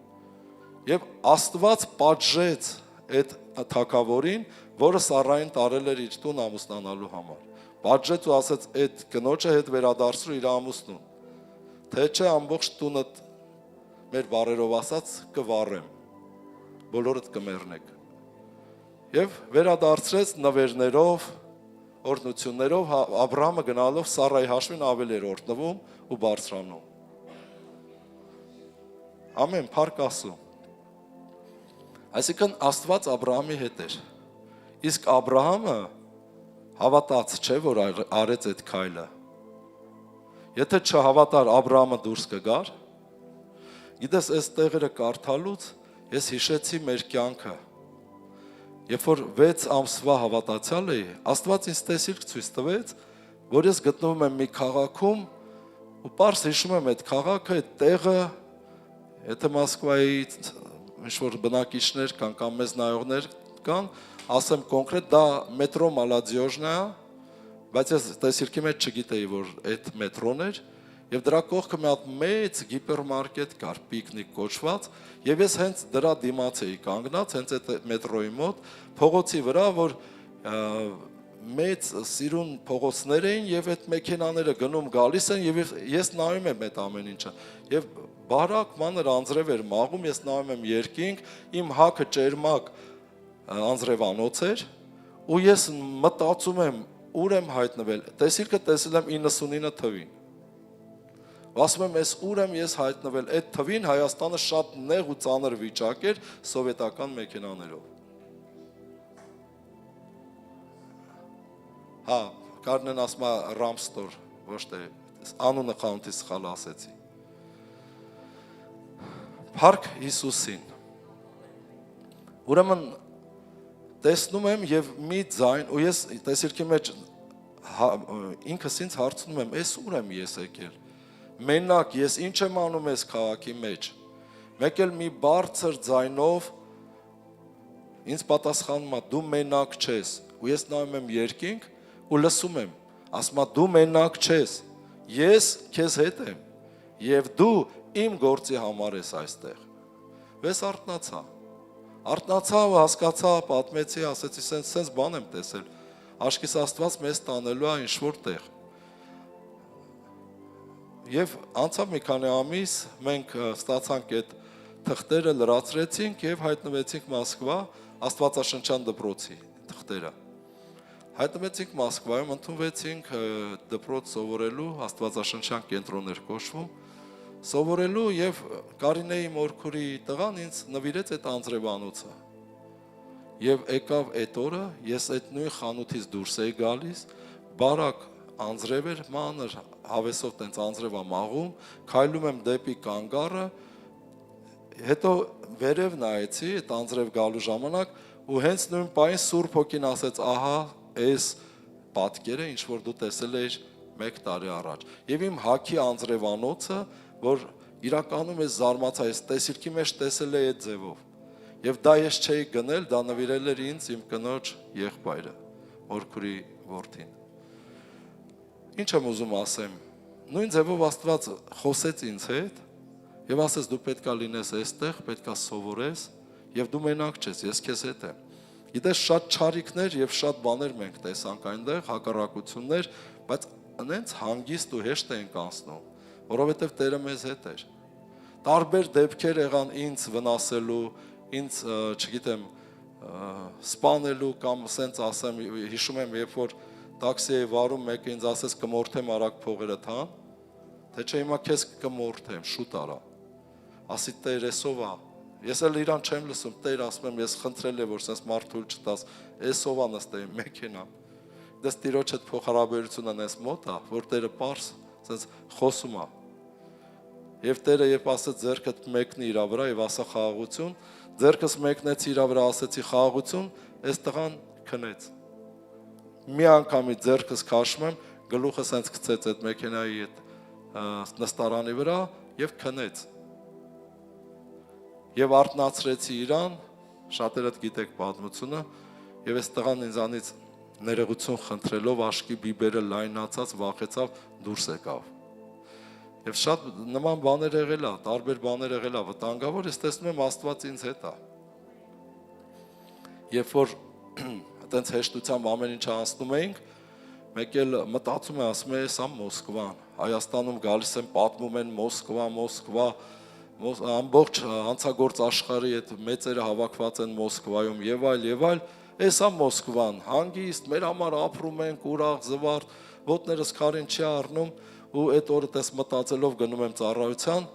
[SPEAKER 3] Եվ Աստված պատժեց այդ թագավորին, որը Սառային տարել էր իր տուն ամուսնանալու համար։ Պատժեց ու ասեց այդ կնոջը հետ վերադարձրու իր ամուսնուն։ Թե չէ ամբողջ տունը մեր բառերով ասած կվառեմ։ Բոլորդ կմեռնեք։ Եվ վերադարձրեց նվերներով, օրհնություններով, Աբրահամը գնալով Սառայի հաշվին ավելի էր օրհնվում ու բարձրանում։ Ամեն, փառք Աստծո։ Այսինքն Աստված Աբրահամի հետ էր։ Իսկ Աբրահամը հավատաց, չէ, որ արեց այդ քայլը։ Եթե չհավատար, Աբրահամը դուրս կգար։ Գիտես, այս տեղերը կարդալուց ես հիշեցի մեր կյանքը։ Երբ որ 6 ամսվա հավատացյալ էի, Աստված ինձ տեսիլք ցույց տվեց, որ ես գտնվում եմ մի քաղաքում ու պարզ հիշում եմ այդ քաղաքը, այդ տեղը, եթե Մոսկվայի ինչ-որ բնակիչներ կան կամ մեզ նայողներ կան, ասեմ կոնկրետ դա մետրո Մալադիոժն է, բայց ես տեսիլքի մեջ չգիտեի, որ այդ մետրոն էր, եւ դրա կողքը մի հատ մեծ հիպերմարկետ կար, պիկնիկ կոչված, եւ ես հենց դրա դիմաց էի կանգնած, հենց այդ մետրոյի մոտ, փողոցի վրա, որ մեծ սիրուն փողոցներ էին եւ այդ մեքենաները գնում գալիս են եւ ես նայում եմ այդ ամեն ինչը եւ բարակ մանր անձրև էր մաղում, ես նայում եմ երկինք, իմ հակը ճերմակ անձրևանոց էր ու ես մտածում եմ ուր եմ հայտնվել, տեսիլքը տեսել եմ 99 թվին։ Ասում եմ, ես ուր եմ ես հայտնվել, այդ թվին Հայաստանը շատ նեղ ու ծանր վիճակ էր սովետական մեքենաներով։ Հա, կարնեն ասում է Ռամստոր, ոչ թե անունը խանութի սխալ ասեցի։ Փառք Հիսուսին։ Ուրեմն տեսնում եմ եւ մի ձայն ու ես տեսիլքի մեջ ինքս ինձ հարցնում եմ, ես ուր եմ ես եկել։ Մենակ ես ինչ եմ անում ես քաղաքի մեջ։ Մեկ էլ մի բարձր ձայնով ինձ պատասխանում է դու մենակ չես ու ես նայում եմ երկինք ու լսում եմ ասում է դու մենակ չես, ես քեզ հետ եմ, եւ դու իմ գործի համար ես այստեղ։ Վես արթնացա ու հասկացա, պատմեցի, ասեցի, սենց բան եմ տեսել, աշկիս Աստված մեզ տանելու է ինչ-որ տեղ։ Եվ անցավ մի քանի ամիս, մենք ստացանք այդ թղթերը, լրացրեցինք եւ հայտնվեցինք Մոսկվա, Աստվածաշնչյան դպրոցի թղթերը։ Հայտնվեցինք Մոսկվայում, ընդունվեցինք դպրոց սովորելու, Աստվածաշնչյան կենտրոններ կոչվում, սովորելու եւ Կարինեի մորքուրի տղան ինձ նվիրեց այդ անձրևանոցը։ Եվ եկավ այդ օրը, ես այդ նույն խանութից դուրս էի գալիս, բարակ անձրև էր, մանր հավեսով տենց անձրև մաղում, քայլում եմ դեպի կանգառը, հետո վերև նայեցի այդ անձրև գալու ժամանակ ու հենց նույն պահին Սուրբ Հոգին ասեց, ահա այս պատկերը, ինչ որ դու տեսել ես 1 տարի առաջ։ Եվ իմ հաքի անձրևանոցը, որ իրականում ես զարմացա, ես տեսիլքի մեջ տեսել էի այդ ձևով։ Եվ դա ես չէի գնել, դա նվիրել էր ինձ իմ կնոջ եղբայրը, մորքուրի որդին։ Ինչ եմ ուզում ասեմ, նույն ձևով Աստված խոսեց ինձ հետ եւ ասեց դու պետքա լինես այստեղ, պետքա սովորես եւ դու մենակ չես, ես քեզ հետ եմ։ Գիտես շատ չարիքներ եւ շատ բաներ մենք տեսանք այնտեղ, հակառակություններ, բայց այնց հանգիստ ու հեշտ ենք անցնում, որովհետեւ Տերը մեզ հետ էր։ Տարբեր դեպքեր եղան ինձ վնասելու, ինձ, չգիտեմ, սպանելու կամ ասենց ասեմ, հիշում եմ, երբ որ տաքսի էի վարում, մեկը ինձ ասեց կմորթեմ արագ փողերը թան, թե չէ հիմա քեզ կմորթեմ, շուտ արա։ Ասի Տեր էսով է։ Ես էլ իրան չեմ լսում, Տեր ասում եմ, ես խնդրել եմ, որ sense մարդ թույլ չտաս, էսով է նստեի մեքենան։ Դες Տիրոջ հետ փոխհարաբերությունը նես մոտ է, որ Տերը պարզ sense խոսում է։ Եվ Տերը երբ ասեց ձեռքդ մեկնի իր վրա եւ ասա խաղաղություն, ձեռքս մեկնեցի իր վրա, ասեցի խաղաղություն, այս տղան քնեց։ Մի անգամի ձեռքս քաշում եմ, գլուխը sense գցեց այդ մեքենայի այդ նստարանի վրա եւ քնեց։ Եվ արթնացրեցի իրան, շատերդ գիտեք պատմությունը, եւ այս տղան ինձանից ներողություն խնդրելով աշկի բիբերը լայնացած, վախեցավ, դուրս եկավ։ Եվ շատ նման բաներ եղել է, տարբեր բաներ եղել է, վտանգավոր, ես տեսնում եմ Աստված ինձ հետ է։ Երբ որ այտենց հեշտությամբ ամեն ինչ անցնում էինք, մեկ էլ մտածում եմ, ասում եմ, սա Մոսկվան, Հայաստանում գալիս եմ, պատմում են Մոսկվա, ամբողջ հանցագործ աշխարհի այդ մեծերը հավաքված են Մոսկվայում եւ այլ, էսա Մոսկվան, հանգիստ, մեր համար ապրում ենք, ուրախ, զվարթ, ոտներս քարին չի առնում ու այդ օրը տես մտածելով գնում եմ ծառայության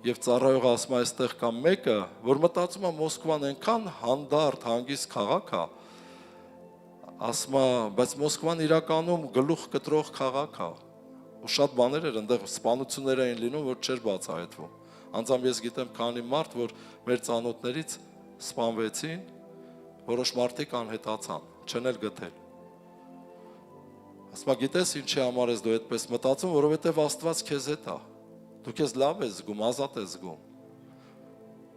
[SPEAKER 3] եւ ծառայողը ասում է այստեղ կա մեկը, որ մտածում է Մոսկվան այնքան հանդարտ, հանգիստ քաղաք է, ասում է, բայց Մոսկվան իրականում գլուխ կտրող քաղաք է ու շատ բաներ էր այնտեղ սպանություններ էին լինում, որ չէր բացահայտվում։ Անձամբ ես գիտեմ քանի մարդ, որ մեր ծանոթներից սպանվեցին, որոշ մարդիկ անհետացան, չեն էլ գտել։ Ասում գիտես ինչի համար ես դու այդպես մտածում, որովհետև Աստված քեզ հետ է։ Դու քեզ լավ ես զգում, ազատ ես զգում։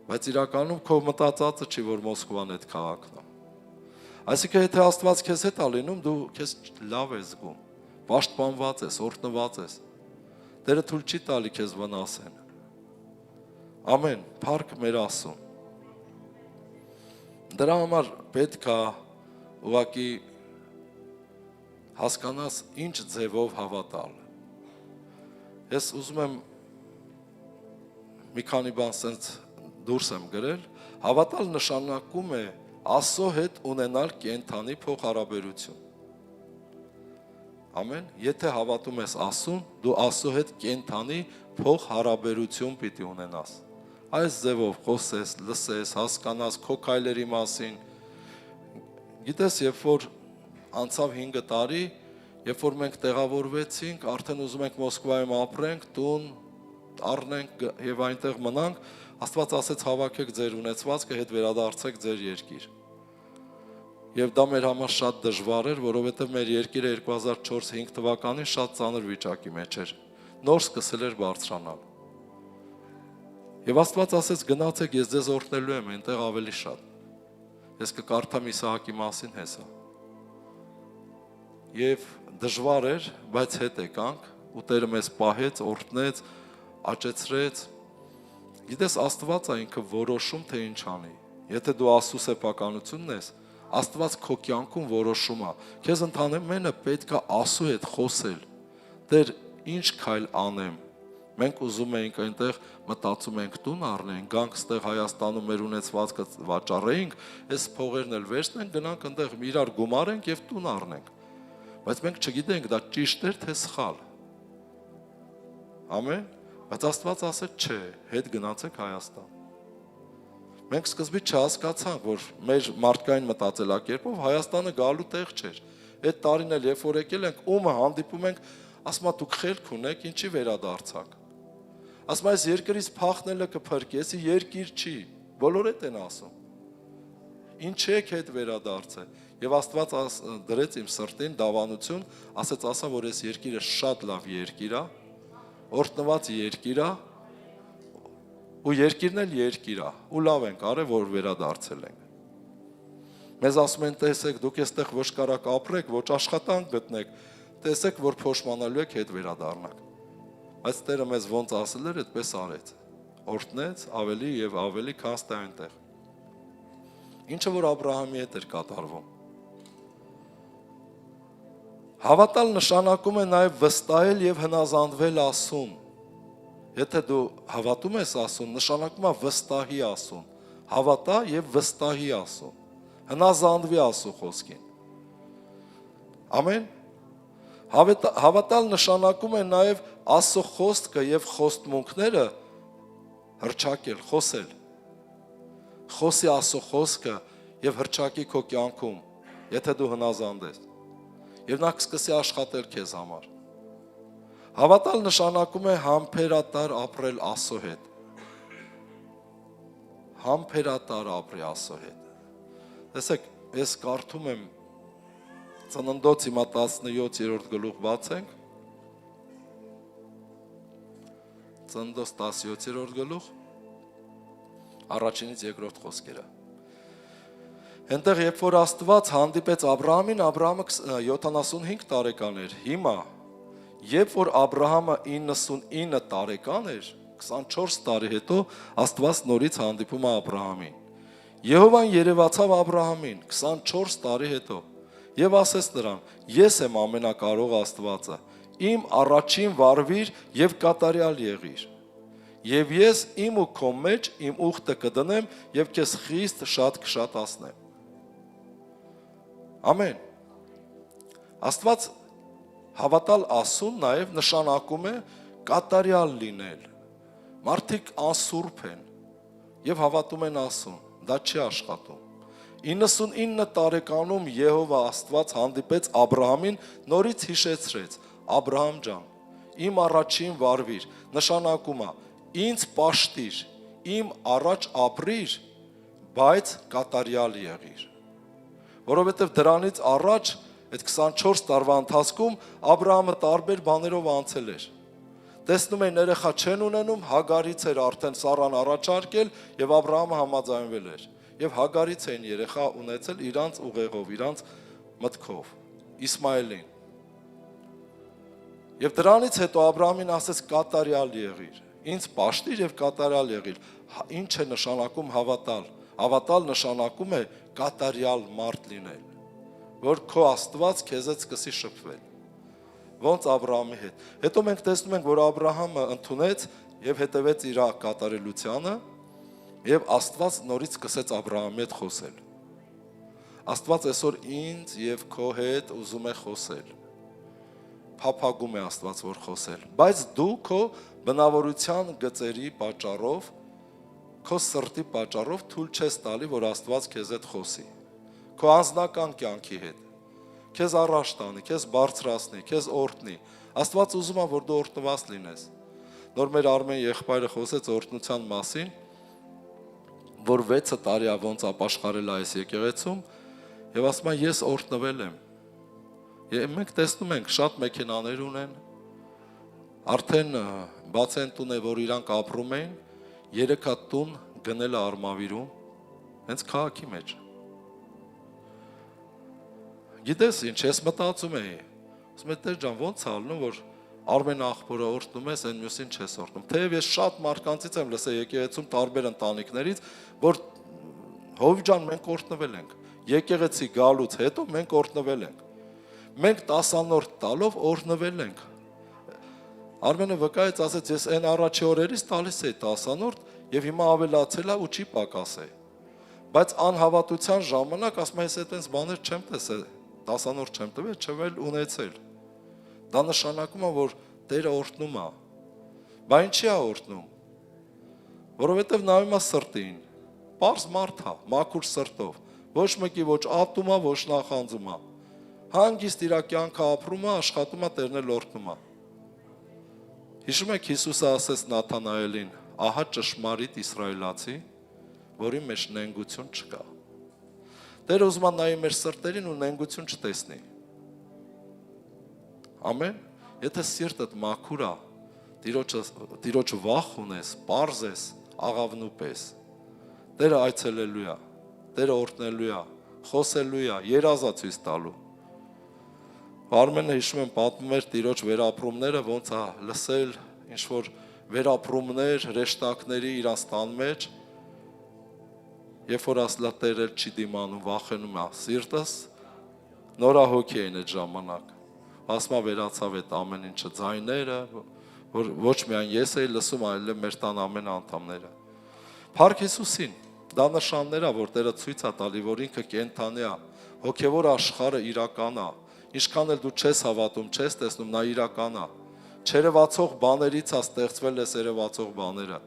[SPEAKER 3] Բայց իրականում քո մտածածը չի, որ Մոսկվան այդ քաղաքն է։ Այսինքն եթե Աստված քեզ հետ է լինում, դու քեզ լավ ես զգում, պաշտպանված ես, օրհնված ես։ Տերը թույլ չի տալի քեզ վնասեն։ Ամեն, փառք մեր Աստծուն։ Դրա համար պետք է ուղղակի հասկանաս ինչ ձևով հավատալ։ Ես ուզում եմ մի քանի բան sense դուրս եմ գրել, հավատալ նշանակում է Աստծո հետ ունենալ կենթանի փոխհարաբերություն։ Ամեն, եթե հավատում ես Աստծուն, դու Աստծո հետ կենթանի փոխհարաբերություն պիտի ունենաս։ Այս ձևով խոսես, լսես, հասկանաս քո քայլերի մասին։ Գիտես, երբ որ անցավ 5 տարի, երբ որ մենք տեղավորվեցինք, արդեն ուզում ենք Մոսկվայում ապրենք, տուն առնենք եւ այնտեղ մնանք, Աստված ասեց հավաքեք ձեր ունեցվածքը, հետ վերադարձեք ձեր երկիր։ Եվ դա մեր համար շատ դժվար էր, որովհետեւ մեր երկիրը 2004-5 թվականին շատ ծանր վիճակի մեջ էր։ Նոր սկսել էր բարձրանալ։ Եվ Աստված ասեց գնացեք, ես ձեզ օրհնելու եմ այնտեղ ավելի շատ։ Ես կկարդամ Իսահակի մասին հեսա։ եւ դժվար էր, բայց հետ եկանք ու Տերը մեզ պահեց, օրհնեց, աճեցրեց։ Գիտես, Աստված է ինքը որոշում, թե ինչ անի։ Եթե դու Աստծո սեփականությունն ես, Աստված քո կյանքում որոշում է։ Քեզ ընդհանրապես պետք է Աստծո հետ խոսել։ Տեր, ինչ քայլ անեմ։ Մենք ուզում էինք այնտեղ մտածում ենք տուն առնենք, գանք ստեղ Հայաստանում մեր ունեցվածքը վաճառեինք, այս փողերն էլ վերցնենք, գնանք այնտեղ իրար գումարենք եւ տուն առնենք։ Բայց մենք չգիտենք դա ճիշտ էր թե սխալ։ Ամեն։ Բայց Աստված ասեց չէ, հետ գնացեք Հայաստան։ Մենք սկզբից չհասկացանք, որ մեր մարդկային մտածելակերպով Հայաստանը գալու տեղ չէր։ Այդ տարին էլ երբ որ եկել ենք, ումը հանդիպում ենք, ասում է դուք խելք ունեք, ինչի վերադարձաք։ Ասում այս երկրից փախնելը կփրկի, էսի երկիր չի, բոլորը են ասում։ Ինչ եք հետ վերադարձը։ Եվ Աստված դրեց իմ սրտին դավանություն, ասեց ասա, որ այս երկիրը շատ լավ երկիր է, օրհնված երկիր է, ու երկիրն էլ երկիր է, ու լավ ենք արել, որ վերադարձել ենք։ Մեզ ասում են, տեսեք, դուք այստեղ ոչ կարակ ապրեք, ոչ աշխատանք գտնեք, տեսեք, որ փոշմանալու եք հետ վերադառնաք։ Բայց Տերը մեզ ոնց ասել էր, այդպես արեց։ Օրհնեց ավելի եւ ավելի, քան ստե այնտեղ։ Ինչը որ Աբրահամի հետ էր կատարվում։ Հավատալ նշանակում է նաեւ վստահել եւ հնազանդվել Աստծուն։ Եթե դու հավատում ես Աստծուն, նշանակում է վստահի Աստծուն։ Հավատա եւ վստահի Աստծուն։ Հնազանդվի Աստծո խոսքին։ Ամեն։ Հավատալ նշանակում է նաև Աստծո խոսքը եւ խոստմունքները հռչակել, խոսել։ Խոսի Աստծո խոսքը եւ հռչակի քո կյանքում, եթե դու հնազանդ ես։ Եվ նա կսկսի աշխատել քեզ համար։ Հավատալ նշանակում է համբերատար ապրել Աստծո հետ։ Համբերատար ապրի Աստծո հետ։ Տեսեք, ես կարդում եմ Ծննդոց հիմա 17-րդ գլուխ բացենք։ Ծննդոց 17-րդ գլուխ առաջինից երկրորդ խոսքերը։ Այնտեղ երբ որ Աստված հանդիպեց Աբրահամին, Աբրահամը 75 տարեկան էր։ Հիմա երբ որ Աբրահամը 99 տարեկան էր, 24 տարի հետո Աստված նորից հանդիպում է Աբրահամին։ Եհովան երևացավ Աբրահամին 24 տարի հետո։ Եվ ասեց նրան. ես եմ ամենակարող Աստվածը, իմ առաջին վարվիր եւ կատարյալ եղիր։ Եվ ես իմ ու քո մեջ իմ ուխտը կդնեմ եւ քեզ խիստ շատ կշատացնեմ։ Ամեն։ Աստված հավատալ Աստծուն նաեւ նշանակում է կատարյալ լինել։ Մարդիկ անսուրբ են եւ հավատում են Աստծուն, դա չի աշխատում։ 99 տարեկանում Եհովա Աստված հանդիպեց Աբրահամին, նորից հիշեցրեց. Աբրահամ ջան, իմ առաջին վարվիր, նշանակում է ինձ պաշտիր, իմ առաջ ապրիր, բայց կատարյալ եղիր։ Որովհետև դրանից առաջ այդ 24 տարվա ընթացքում Աբրահամը տարբեր բաներով անցել էր։ Տեսնում են երեխա չեն ունենում, Հագարից էր արդեն Սառան առաջարկել եւ Աբրահամը համաձայնվել էր։ Եվ Հագարից էին երեխա ունեցել իրանց ուղեղով, իրանց մտքով, Իսմայելին։ Եվ դրանից հետո Աբրահամին ասեց կատարյալ եղիր, ինձ պաշտիր եւ կատարյալ եղիր։ Ինչ է նշանակում հավատալ։ Հավատալ նշանակում է կատարյալ մարդ լինել, որ քո Աստված քեզից սկսի շփվել։ Ոնց Աբրահամի հետ։ Հետո մենք տեսնում ենք, որ Աբրահամը ընդունեց եւ հետևեց իր կատարելությանը։ Եվ Աստված նորից սկսեց Աբրահամի հետ խոսել։ Աստված այսօր ինձ եւ քո հետ ուզում է խոսել։ Փափագում է Աստված որ խոսել, բայց դու քո բնավորության գծերի պատճառով, քո սրտի պատճառով թույլ չես տալի, որ Աստված քեզ հետ խոսի։ Քո անձնական կյանքի հետ։ Քեզ առաջ տանի, քեզ բարձրացնի, քեզ օրհնի։ Աստված ուզում է, որ դու օրհնված լինես։ Նոր մեր Արմեն եղբայրը խոսեց օրհնության մասին, որ 6 տարի է ոնց ապաշխարել այս եկեղեցում եւ ասում է ես օրհնվել եմ։ Եվ մենք տեսնում ենք շատ մեքենաներ ունեն, արդեն բաց են տուն է, որ իրանք ապրում են, 3 հատ տուն գնել է Արմավիրում, հենց քաղաքի մեջ։ Գիտես ինչ, ես մտածում էի։ Ասում եմ Տեր ջան, ո՞նց ալնում որ Արմեն աղբորը օրհնում ես, այն մյուսին չես օրհնում։ Թեև ես շատ մարկանցից եմ լսել եկեղեցում տարբեր ընտանիքներից, որ Հովիվ ջան, մենք օրհնվել ենք։ Եկեղեցի գալուց հետո մենք օրհնվել ենք։ Մենք 10-րդ տալով օրհնվել ենք։ Արմենը վկայեց, ասեց, ես այն առաջի օրերից տալիս էի 10-րդ եւ հիմա ավելացել է ու չի պակասել։ Բայց անհավատության ժամանակ ասում եմ, ես այդպես բաներ չեմ տեսել, 10-րդ չեմ տվել, չվել ունեցել։ Դա նշանակում է, որ Տերը օրհնում է։ Բա ինչի է օրհնում։ Որովհետև նայում է սրտին։ Պարզ մարդ է, մաքուր սրտով։ Ոչ մեկի ոչ ատում է, ոչ նախանձում է։ Հանգիստ իր կյանքը ապրում է, աշխատում է, Տերն էլ օրհնում է։ Հիշում եք Հիսուսը ասեց Նաթանայելին, ահա ճշմարիտ իսրայելացի, որի մեջ նենգություն չկա։ Տերը ուզում է նայի մեր սրտերին ու նենգություն չտեսնի։ Ամեն, եթե սիրտդ մաքուր է, Տիրոջը վախ ունես, պարզ ես, աղավնու պես, Տերը այցելելու է, Տերը օրհնելու է, խոսելու է, երազա ցույց տալու։ Արմենը հիշում եմ պատմում էր Տիրոջ վերապրումները, ոնց է լսել ինչ-որ վերապրումներ, հրեշտակների իրանց տան մեջ, երբ որ ասլա Տերը չի դիմանում, վախենում է սիրտս, նորահոգի էին այդ ժամանակ։ Ասմա վերացավ այդ ամեն ինչը ձայները, որ ոչ միայն ես էի լսում, այլ մեր տան ամեն անդամները։ Փառք Հիսուսին, դա նշաններ է, որ Տերը ցույց է տալի, որ ինքը կենթանի է, հոգևոր աշխարհը իրական է։ Ինչքան էլ դու չես հավատում, չես տեսնում, նա իրական է։ Չերևացող բաներից է ստեղծվել այս երևացող բաները։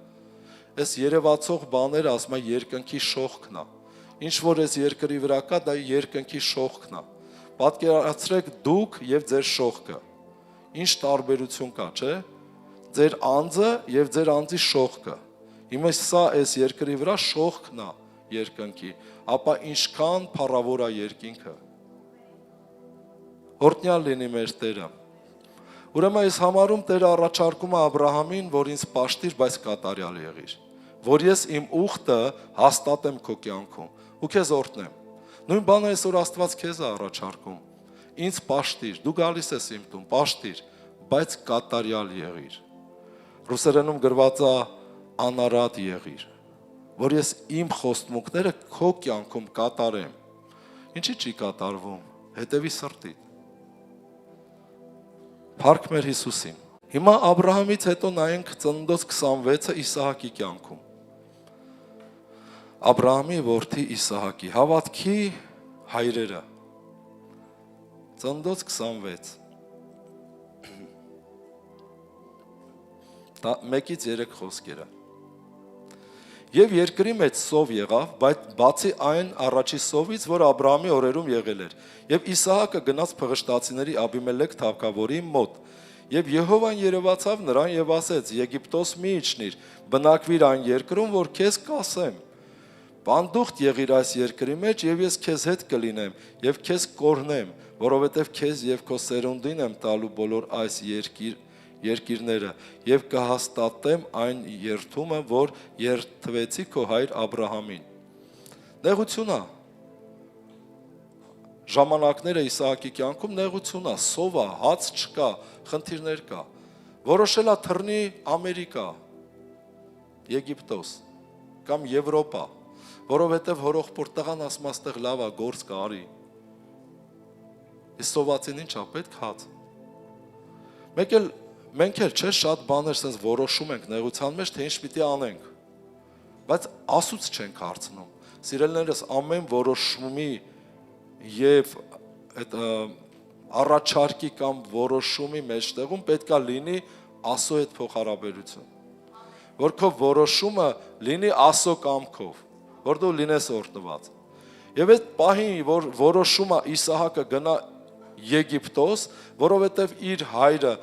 [SPEAKER 3] Այս երևացող բաները ասում է երկնքի շողքն է։ Ինչ որ այս երկրի վրա կա, դա երկնքի շողքն է։ Պատկերացրեք դուք եւ ձեր շողքը։ Ինչ տարբերություն կա, չէ՞։ Ձեր անձը եւ ձեր անձի շողքը։ Հիմա սա այս երկրի վրա շողքն է երկնքի, ապա ինչքան փառավոր է երկինքը։ Օրհնյալ լինի մեր Տերը։ Ուրեմն ես համարում Տերը առաջարկում է Աբ รา համին, որ ինձ պաշտիր, բայց կատարյալ եղիր, որ ես իմ ուխտը հաստատեմ քո կյանքում ու քեզ օրհնեմ։ Նույն բանը այսօր Աստված քեզ է առաջարկում։ Ինձ պաշտիր, դու գալիս ես իմ տուն, պաշտիր, բայց կատարյալ եղիր։ Ռուսերենում գրված է անարատ եղիր, որ ես իմ խոստմունքները քո կյանքում կատարեմ։ Ինչի՞ չի կատարվում։ Հետևի սրտիդ։ Փառք մեր Հիսուսին։ Հիմա Աբ รา համից հետո նայենք Ծննդոց 26-ը Իսահակի կյանքում։ Աբ รา համի որդի Իսահակի հավատքի հայրերը։ Ծննդոց 26 1-ից 3 խոսքերը։ Եվ երկրի մեջ սով եղավ, բայց բացի այն առաջի սովից, որ Աբ รา համի օրերում եղել էր, եւ Իսահակը գնաց Փղշտացիների Աբիմելեք թագավորի մոտ, եւ Եհովան երևացավ նրան եւ ասեց. Եգիպտոս մի իջնիր, բնակվիր այն երկրում, որ քեզ կասեմ։ Պանդուխտ եղիր այս երկրի մեջ, եւ ես քեզ հետ կլինեմ, եւ քեզ կօրհնեմ, որովհետեւ քեզ եւ քո սերունդին եմ տալու բոլոր այս երկիրները եւ կհաստատեմ այն երթումը, որ երթվեցի քո հայր Աբ รา համին։ Նեղություն է։ Ժամանակները Իսահակի կյանքում նեղություն է, սով է, հաց չկա, խնդիրներ կա։ Որոշել է թռնի Ամերիկա, Եգիպտոս կամ Եվրոպա, որովհետեւ հորողբորդ տղան ասում աստեղ լավ է, գործ կա, արի։ Իսկ սովածին ինչ է պետք հաց։ Մենք էլ չէ շատ բաներ sense որոշում ենք նեղության մեջ, թե ինչ պիտի անենք, բայց ասուց չենք հարցնում։ Սիրելիներս, ամեն որոշումի եւ այդ առաջարկի կամ որոշումի մեջտեղում պետքա լինի Աստծո հետ փոխհարաբերություն, որ քո որոշումը լինի Աստծո կամքով, որ դու լինես օրհնված։ Եվ այդ պահին, որ որոշումը Իսահակը գնա Եգիպտոս, որովհետեւ իր հայրը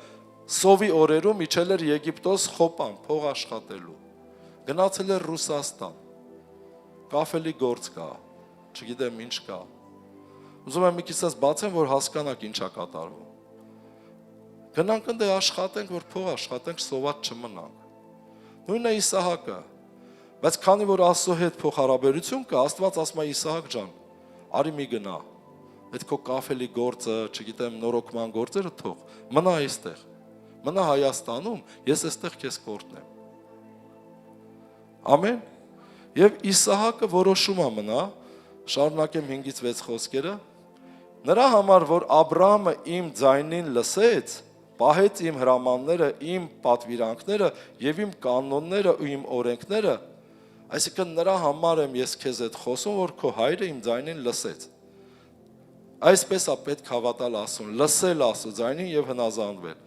[SPEAKER 3] սովի օրերում իջել էր Եգիպտոս խոպան, փող աշխատելու։ Գնացել էր Ռուսաստան։ Կաֆելի գործ կա, չգիտեմ ինչ կա։ Ուզում եմ մի քիչ բացեմ, որ հասկանաք ինչ է կատարվում։ Գնանք ընդ աշխատենք, որ փող աշխատենք, սոված չմնանք։ Նույնն է Իսահակը։ Բայց քանի որ Աստծո հետ փոխհարաբերություն կա, Աստված ասում է Իսահակ ջան, արի մի գնա։ այդ քո կաֆելի գործը, չգիտեմ, նորոգման գործերը թող, մնա այստեղ, մնա Հայաստանում, ես այստեղ քեզ կօրհնեմ։ Ամեն։ Եվ Իսահակը որոշում է մնա, շարունակեմ 5-ից 6 խոսքերը, նրա համար, որ Աբրահամը իմ ձայնին լսեց, պահեց իմ հրամանները, իմ պատվիրանքները եւ իմ կանոնները ու իմ օրենքները, այսինքն նրա համար եմ ես քեզ հետ խոսում, որ քո հայրը իմ ձայնին լսեց։ Այսպես է պետք հավատալ Աստծուն, լսել Աստծո ձայնին եւ հնազանդվել։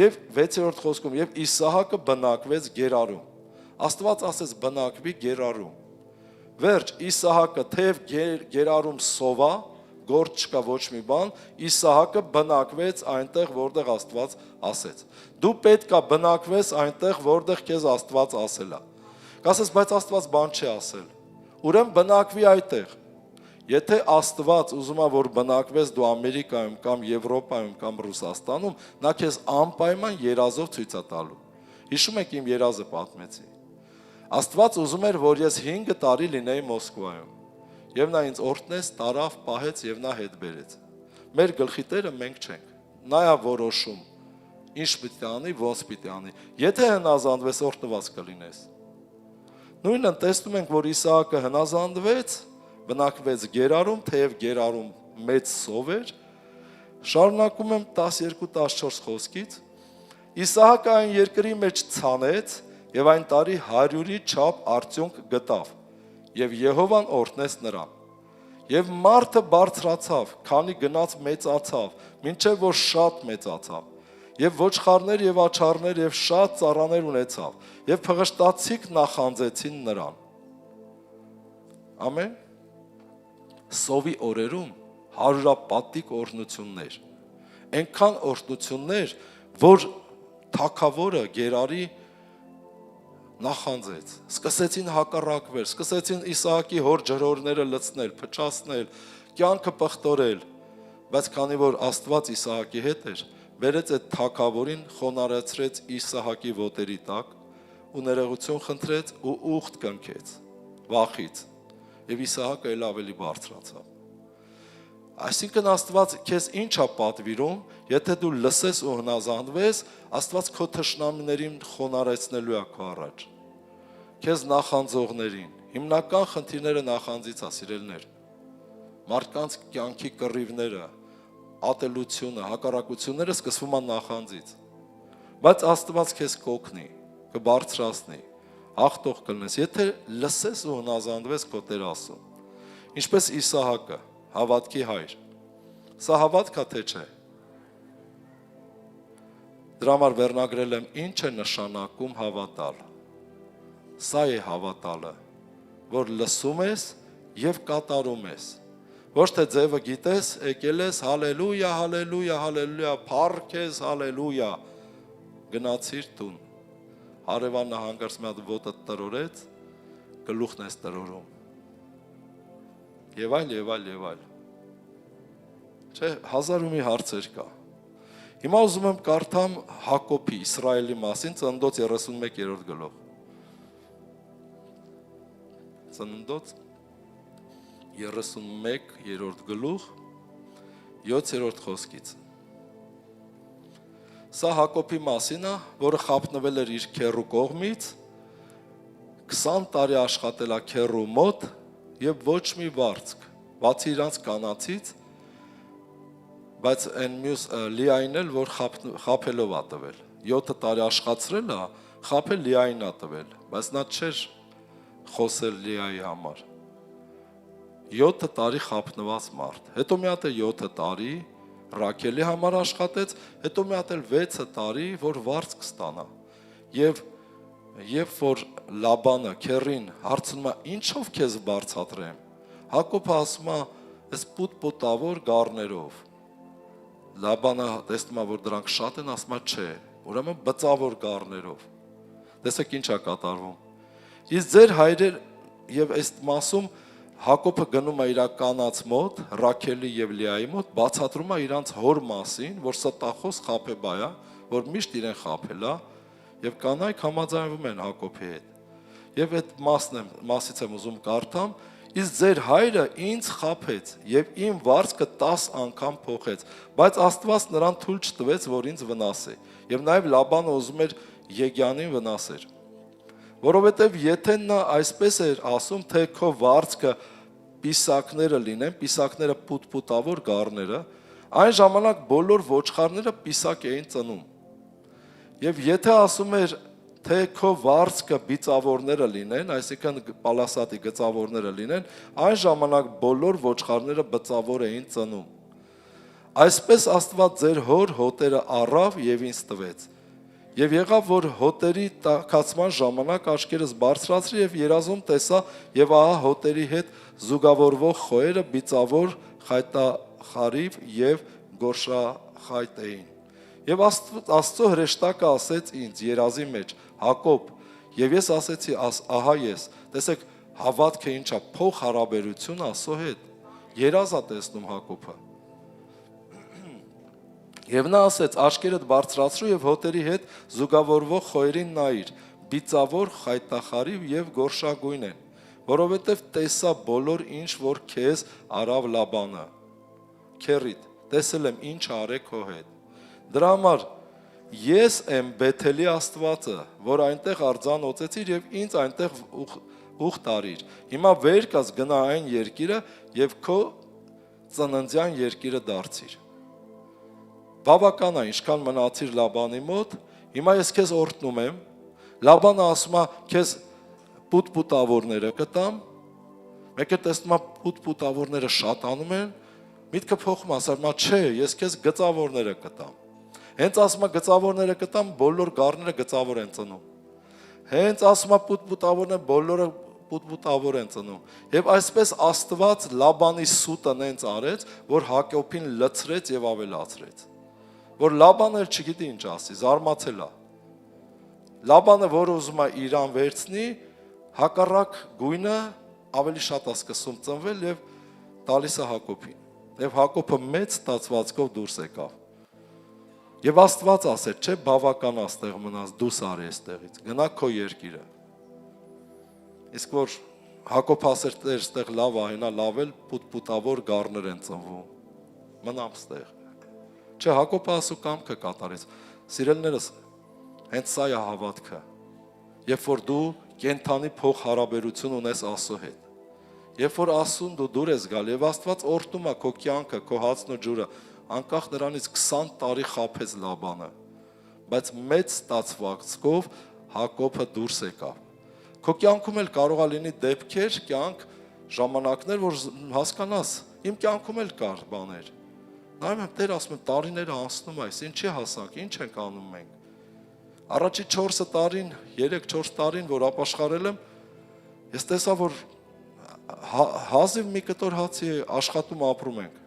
[SPEAKER 3] Եվ 6-րդ խոսքում եւ Իսահակը բնակվեց Գերարում։ Աստված ասեց բնակվի Գերարում։ Վերջ Իսահակը թեև Գերարում սովա, գործ չկա ոչ մի բան, Իսահակը բնակվեց այնտեղ, որտեղ Աստված ասեց։ Դու պետքա բնակվես այնտեղ, որտեղ քեզ Աստված ասել է։ Կասես, բայց Աստված բան չի ասել։ Ուրեմն բնակվի այդտեղ։ Եթե Աստված ուզում է, որ բնակվես դու Ամերիկայում կամ Եվրոպայում կամ Ռուսաստանում, նա քեզ անպայման երազով ցույց է տալու։ Հիշում եք իմ երազը պատմեցի։ Աստված ուզում էր, որ ես 5 տարի լինեի Մոսկվայում։ Եվ նա ինձ օրհնեց, տարավ, պահեց եւ նա հետ բերեց։ Մեր գլխի տերը մենք չենք։ Նա է որոշում, ինչ պիտի անի, ոնց պիտի անի։ Եթե հնազանդվես, օրհնված կլինես։ Նույնն տեսնում ենք, որ Իսահակը հնազանդվեց, բնակվեց Գերարում, թեև Գերարում մեծ սով էր։ Շարունակում եմ 12-14 խոսքից։ Իսահակը այն երկրի մեջ ցանեց եւ այն տարի 100-ի չափ արդյունք գտավ եւ Եհովան օրհնեց նրան։ Եվ մարդը բարձրացավ, քանի գնաց մեծացավ, մինչև որ շատ մեծացավ։ Եվ ոչխարներ եւ աչառներ եւ շատ ծառաներ ունեցավ, եւ փղշտացիք նախանձեցին նրան։ Ամեն։ Սովի օրերում 100-պատիկ օրհնություններ։ Այնքան օրհնություններ, որ թագավորը Գերարի նախանձեց, սկսեցին հակառակվել, սկսեցին Իսահակի հոր ջրորները լցնել, փչացնել, կյանքը պղտորել, բայց քանի որ Աստված Իսահակի հետ էր, բերեց այդ թագավորին, խոնարհեցրեց Իսահակի ոտերի տակ ու ներողություն խնդրեց ու ուխտ կնքեց, վախից, եւ Իսահակը էլ ավելի բարձրացավ։ Այսինքն Աստված քեզ ինչ է պատվիրում, եթե դու լսես ու հնազանդվես, Աստված քո թշնամիներին խոնարհեցնելու է քո առաջ։ Քեզ նախանձողներին, հիմնական խնդիրները նախանձից է, սիրելիներ։ Մարդկանց կյանքի կռիվները, ատելությունը, հակառակությունները սկսվում են նախանձից։ Բայց Աստված քեզ կօգնի, կբարձրացնի, հաղթող կլինես, եթե լսես ու հնազանդվես քո Տեր Աստծուն։ Ինչպես Իսահակը, հավատքի հայր։ Սա հավատք է թե չէ։ Դրա համար վերնագրել եմ ինչ է նշանակում հավատալ։ Սա է հավատալը, որ լսում ես եւ կատարում ես։ Ոչ թե ձևը գիտես, եկել ես, հալելույա, հալելույա, հալելույա, փառք ես, հալելույա։ Գնացիր տուն։ Հարևանը հանգարց մի հատ ոտը տրորեց, գլուխն ես տրորում։ Եվ այլ, եւ այլ, եւ այլ։ Չէ, 1000 ու մի հարցեր կա։ Հիմա ուզում եմ կարդամ Հակոբի Իսրայելի մասին Ծննդոց 31-րդ գլուխ։ Ծննդոց 31-րդ գլուխ 7-րդ խոսքից։ Սա Հակոբի մասին է, որը խաբնվել էր իր քեռու կողմից, 20 տարի աշխատել է քեռու մոտ եւ ոչ մի վարձք, բացի իրանց կանացից, բայց այն մյուս Լիային էլ, որ խաբելով է տվել։ 7 տարի աշխատել է, խաբել Լիային է տվել, բայց նա չէր խոսել Լիայի համար։ 7 տարի խաբնված մարդ։ Հետո մի հատ է 7 տարի Ռաքելի համար աշխատեց, հետո մի հատ էլ 6 տարի, որ վարձք ստանա։ Եվ երբ որ Լաբանը քերին հարցնում է, ինչով քեզ բարձրացրեմ, Հակոբը ասում է, այս պուտ-պուտավոր գառներով։ Լաբանը տեսնում է, որ դրանք շատ են, ասում է, չէ, ուրեմն բծավոր գառներով։ Տեսեք ինչ է կատարվում։ Իսկ ձեր հայրեր եւ այս մասում Հակոբը գնում է իր կանած մոտ, Ռաքելի եւ Լիայի մոտ, բացատրում է իրանց հոր մասին, որ ստախոս խաբեբա է, որ միշտ իրեն խաբել է, եւ կանայք համաձայնվում են Հակոբի հետ։ Եվ այդ մասից եմ ուզում կարդամ, Իսկ ձեր հայրը ինձ խաբեց եւ իմ վարձքը 10 անգամ փոխեց, բայց Աստված նրան թույլ չտվեց, որ ինձ վնասի։ Եվ նաեւ Լաբանը ուզում էր Եգյանին վնասեր։ Որովհետեւ եթե նա այսպես էր ասում, թե քո վարձքը պիսակները լինեն, պիսակները պուտ-պուտավոր գառները, այն ժամանակ բոլոր ոչխարները պիսակ էին ծնում։ Եվ եթե ասում էր, թե քո վարձքը բիծավորները լինեն, այսինքն պալասատի գծավորները լինեն, այն ժամանակ բոլոր ոչխարները բծավոր էին ծնում։ Այսպես Աստված ձեր հոր հոտերը առավ եւ ինձ տվեց։ Եվ եղավ, որ հոտերի տաքացման ժամանակ աչքերս բարձրացրի եւ երազում տեսա, եւ ահա հոտերի հետ զուգավորվող խոյերը բիծավոր խայտախարիվ եւ գորշախայտ էին։ Եվ Աստծո հրեշտակը ասեց ինձ երազի մեջ. Հակոբ, եւ ես ասեցի, ահա ես։ Տեսեք, հավատքը ինչա, փող հարաբերություն Աստծո հետ։ Երազա տեսնում Հակոբը։ Եվ նա ասեց. աչքերդ բարձրացրու եւ հոտերի հետ զուգավորվող խոյերին նայիր, բիծավոր, խայտախարիվ եւ գորշագույն են, որովհետեւ տեսա բոլոր ինչ որ քեզ արավ Լաբանը։ Քերիտ, տեսել եմ ինչ արեք քո հետ։ Դրա համար ես եմ Բեթելի Աստվածը, որ այնտեղ արձանոցեցիր եւ ինձ այնտեղ ուխ տարիր։ Հիմա վեր կաց գնա այն երկիրը եւ քո ծննդյան երկիրը դարձիր։ Բավական է, ինչքան մնացիր Լաբանի մոտ, հիմա ես քեզ օրհնում եմ, Լաբանը ասում է, քեզ պուտ-պուտավորները կտամ, մեկը տեսնում է պուտ-պուտավորները շատանում են, միտքը փոխում ասում է, չէ, ես քեզ գծավորները կտամ։ Հենց ասում է գծավորները կտամ, բոլոր գառները գծավոր են ծնում։ Հենց ասում է պուտ-պուտավորները բոլորը պուտ-պուտավոր են ծնում։ Եվ այսպես Աստված Լաբանի սուտը նենց արեց, որ Հակոբին լցրեց եւ ավելացրեց։ Որ Լաբանը չգիտի ինչ ասի, զարմացել է։ Լաբանը, որ ուզում է իրան վերցնի, հակառակ գույնը ավելի շատ է սկսում ծնվել եւ տալիս է Հակոբին։ Եվ Հակոբը մեծ ստացվածքով դուրս եկավ։ Եվ Աստված ասեց, չէ, բավական աստեղ մնաց, դուրս արի այստեղից, գնա քո երկիրը։ Իսկ որ Հակոբ ասեր, դեր այստեղ լավ է, այնա լավ էլ պուտ-պուտավոր գառներ են ծնվում։ Մնամ այստեղ։ Չէ, Հակոբը ասու կամքը կատարեց։ Սիրելիներս, հենց սա է հավատքը։ Երբ որ դու կենթանի փող հարաբերություն ունես Աստծո հետ։ Երբ որ Աստծուն դու դուր ես գալ եւ Աստված օրհնում է քո կյանքը, քո հացն ու ջուրը, անկախ նրանից 20 տարի խաբեց Լաբանը, բայց մեծ ստացվածքով Հակոբը դուրս եկավ։ Քո կյանքում էլ կարող է լինի դեպքեր, կյանք, ժամանակներ, որ հասկանաս, իմ կյանքում էլ կար բաներ։ Նայում եմ, Տեր ասում եմ, տարիները անցնում այս, ինչի հասանք, ինչ ենք անում մենք։ Առաջի 4 տարին, 3-4 տարին, որ ապաշխարել եմ, ես տեսա, որ հազիվ մի կտոր հացի աշխատում ապրում ենք։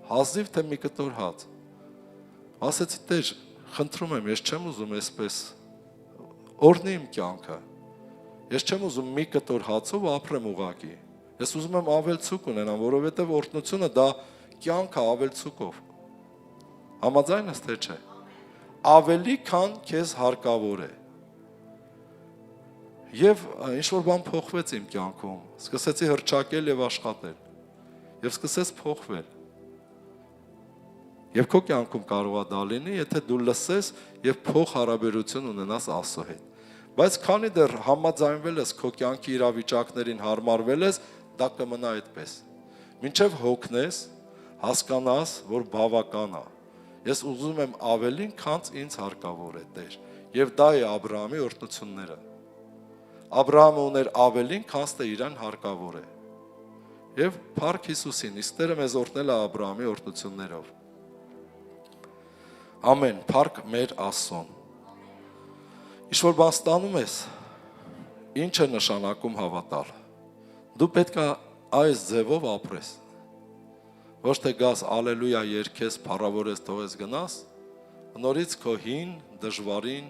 [SPEAKER 3] Հազիվ թե մի կտոր հաց։ Ասեցի, Տեր, խնդրում եմ, ես չեմ ուզում այսպես օրհնի իմ կյանքը։ Ես չեմ ուզում մի կտոր հացով ապրեմ ուղակի։ Ես ուզում եմ ավելցուկ ունենամ, որովհետև օրհնությունը դա կյանքը ավելցուկով։ Համաձայն ես թե չէ։ Ավելի քան քեզ հարկավոր է։ Եվ ինչ-որ բան փոխվեց իմ կյանքում։ Սկսեցի հռչակել եւ աշխատել։ Եվ սկսեց փոխվել։ Եվ քո կյանքում կարող է դա լինի, եթե դու լսես եւ փող հարաբերություն ունենաս Աստծո հետ։ Բայց քանի դեռ համաձայնվել ես քո կյանքի իրավիճակներին հարմարվել ես, դա կմնա այդպես։ Մինչև հոգնես, հասկանաս, որ բավական է։ Ես ուզում եմ ավելին, քան ինձ հարկավոր է, Տեր։ Եվ դա է Աբրահամի օրհնությունները։ Աբրահամը ուներ ավելին, քան թե իրան հարկավոր է։ Եվ փառք Հիսուսին, իսկ Տերը մեզ օրհնել է Աբրահամի օրհնություններով։ Ամեն, փառք մեր Աստծուն։ Ինչ-որ բան ստանում ես, ինչ է նշանակում հավատալ։ Դու պետք է այս ձևով ապրես։ Ոչ թե գաս ալելույա երգես, փառավորես, թողես գնաս, նորից քո հին, դժվարին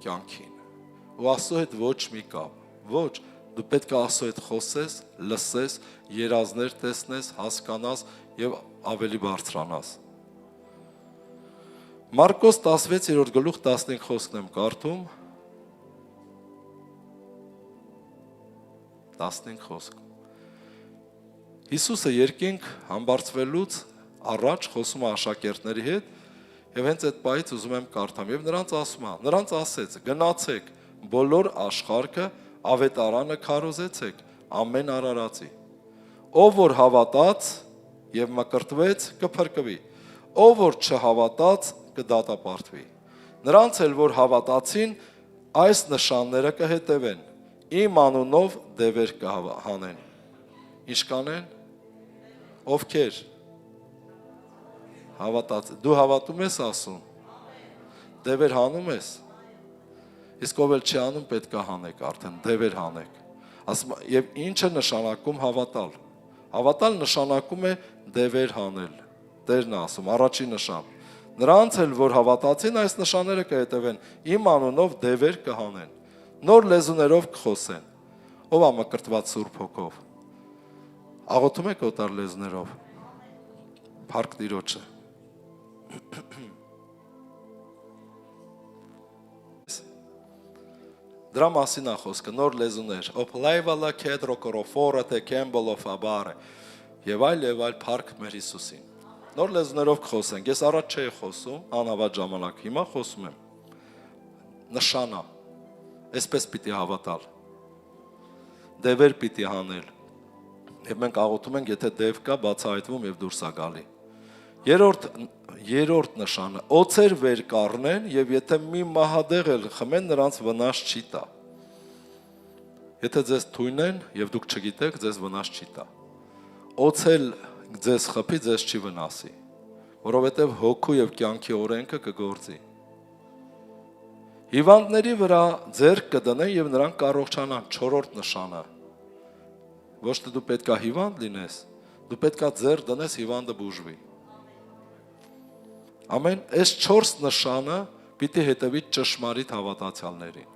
[SPEAKER 3] կյանքին։ Ու Աստծո հետ ոչ մի կապ, ոչ, դու պետք է Աստծո հետ խոսես, լսես, երազներ տեսնես, հասկանաս եւ ավելի բարձրանաս։ Մարկոս 16:15 խոսքն եմ կարդում, 15 խոսք։ Հիսուսը երկինք համբարձվելուց առաջ խոսում է աշակերտների հետ եւ հենց այդ պահից ուզում եմ կարդամ եւ նրանց ասում է, նրանց ասեց. գնացեք բոլոր աշխարհը ավետարանը քարոզեցեք ամեն արարածի։ Ով որ հավատաց եւ մկրտվեց կփրկվի, ով որ չհավատաց կդատապարտվի։ Նրանց էլ որ հավատացին այս նշանները կհետևեն, իմ անունով դևեր կհանեն։ Ինչ կանեն։ Ովքեր հավատաց, դու հավատում ես ասում, դևեր հանում ես, իսկ ով էլ չի անում պետք է հանեք արդեն, դևեր հանեք, ասում եւ ինչը նշանակում հավատալ, հավատալ նշանակում է դևեր հանել, Տերն ասում, առաջին նշան, նրանց էլ որ հավատացին այս նշանները կհետևեն, իմ անունով դևեր կհանեն, նոր լեզուներով կխոսեն, ով է մկրտված Սուրբ Հոգով, աղոթում եք օտար լեզուներով, Փառք Տիրոջը։ Դրա մասին է խոսքը, նոր լեզուներ, օփլայվալա քեդրոկորոֆորը թե կեմբոլով աբարը եւ այլ փառք մեր Հիսուսին։ Նոր լեզուներով կխոսենք, ես առաջ չէի խոսում, անհավատ ժամանակ, հիմա խոսում եմ։ Նշանա, այսպես պիտի հավատալ, դևեր պիտի հանել, եւ մենք աղոթում ենք, եթե դև կա, բացահայտվում եւ դուրս է գալի։ Երրորդ նշանը, օձեր վեր կառնեն եւ եթե մի մահադեղ էլ խմեն, նրանց վնաս չի տա։ Եթե ձեզ թույն են եւ դուք չգիտեք, ձեզ վնաս չի տա։ Օձել ձեզ խփի, ձեզ չի վնասի, որովհետեւ հոգու եւ կյանքի օրենքը կգործի։ Հիվանդների վրա ձեռք կդնեն եւ նրանք կառողջանան, 4-րդ նշանը։ Ոչ թե դու պետքա հիվանդ լինես, դու պետքա ձեռք դնես, հիվանդը բուժվի։ Ամեն այս 4 նշանը պիտի հետևի ճշմարիտ հավատացյալներին։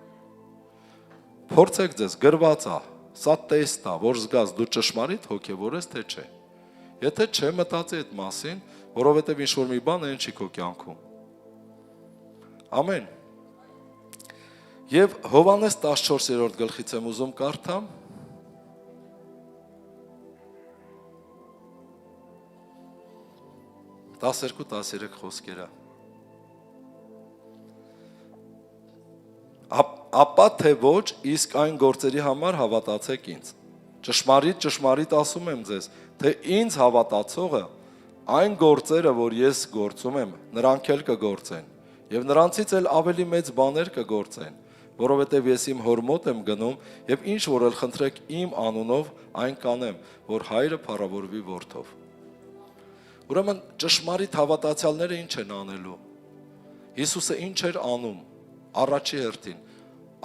[SPEAKER 3] Փորձեք ձեզ, գրված է, սա տեստ է, որ զգաս դու ճշմարիտ հոգևոր ես, թե չէ։ Եթե չէ, մտածի այդ մասին, որովհետև ինչ-որ մի բան այն չի քո կյանքում։ Ամեն։ Եվ Հովհաննես 14-րդ գլխից եմ ուզում կարդամ։ Տասերկու 13 խոսքերը։ Ապա թե ոչ, իսկ այն գործերի համար հավատացեք ինձ։ Ճշմարիտ ասում եմ ձեզ, թե ինձ հավատացողը այն գործերը, որ ես գործում եմ, նրանք էլ կգործեն, եւ նրանցից էլ ավելի մեծ բաներ կգործեն, որովհետեւ ես իմ հոր մոտ եմ գնում, եւ ինչ որ էլ խնդրեք իմ անունով, այն կանեմ, որ հայրը փառավորվի որդով։ Ուրեմն ճշմարիտ հավատացյալները ինչ են անելու։ Հիսուսը ինչ էր անում, առաջի հերթին,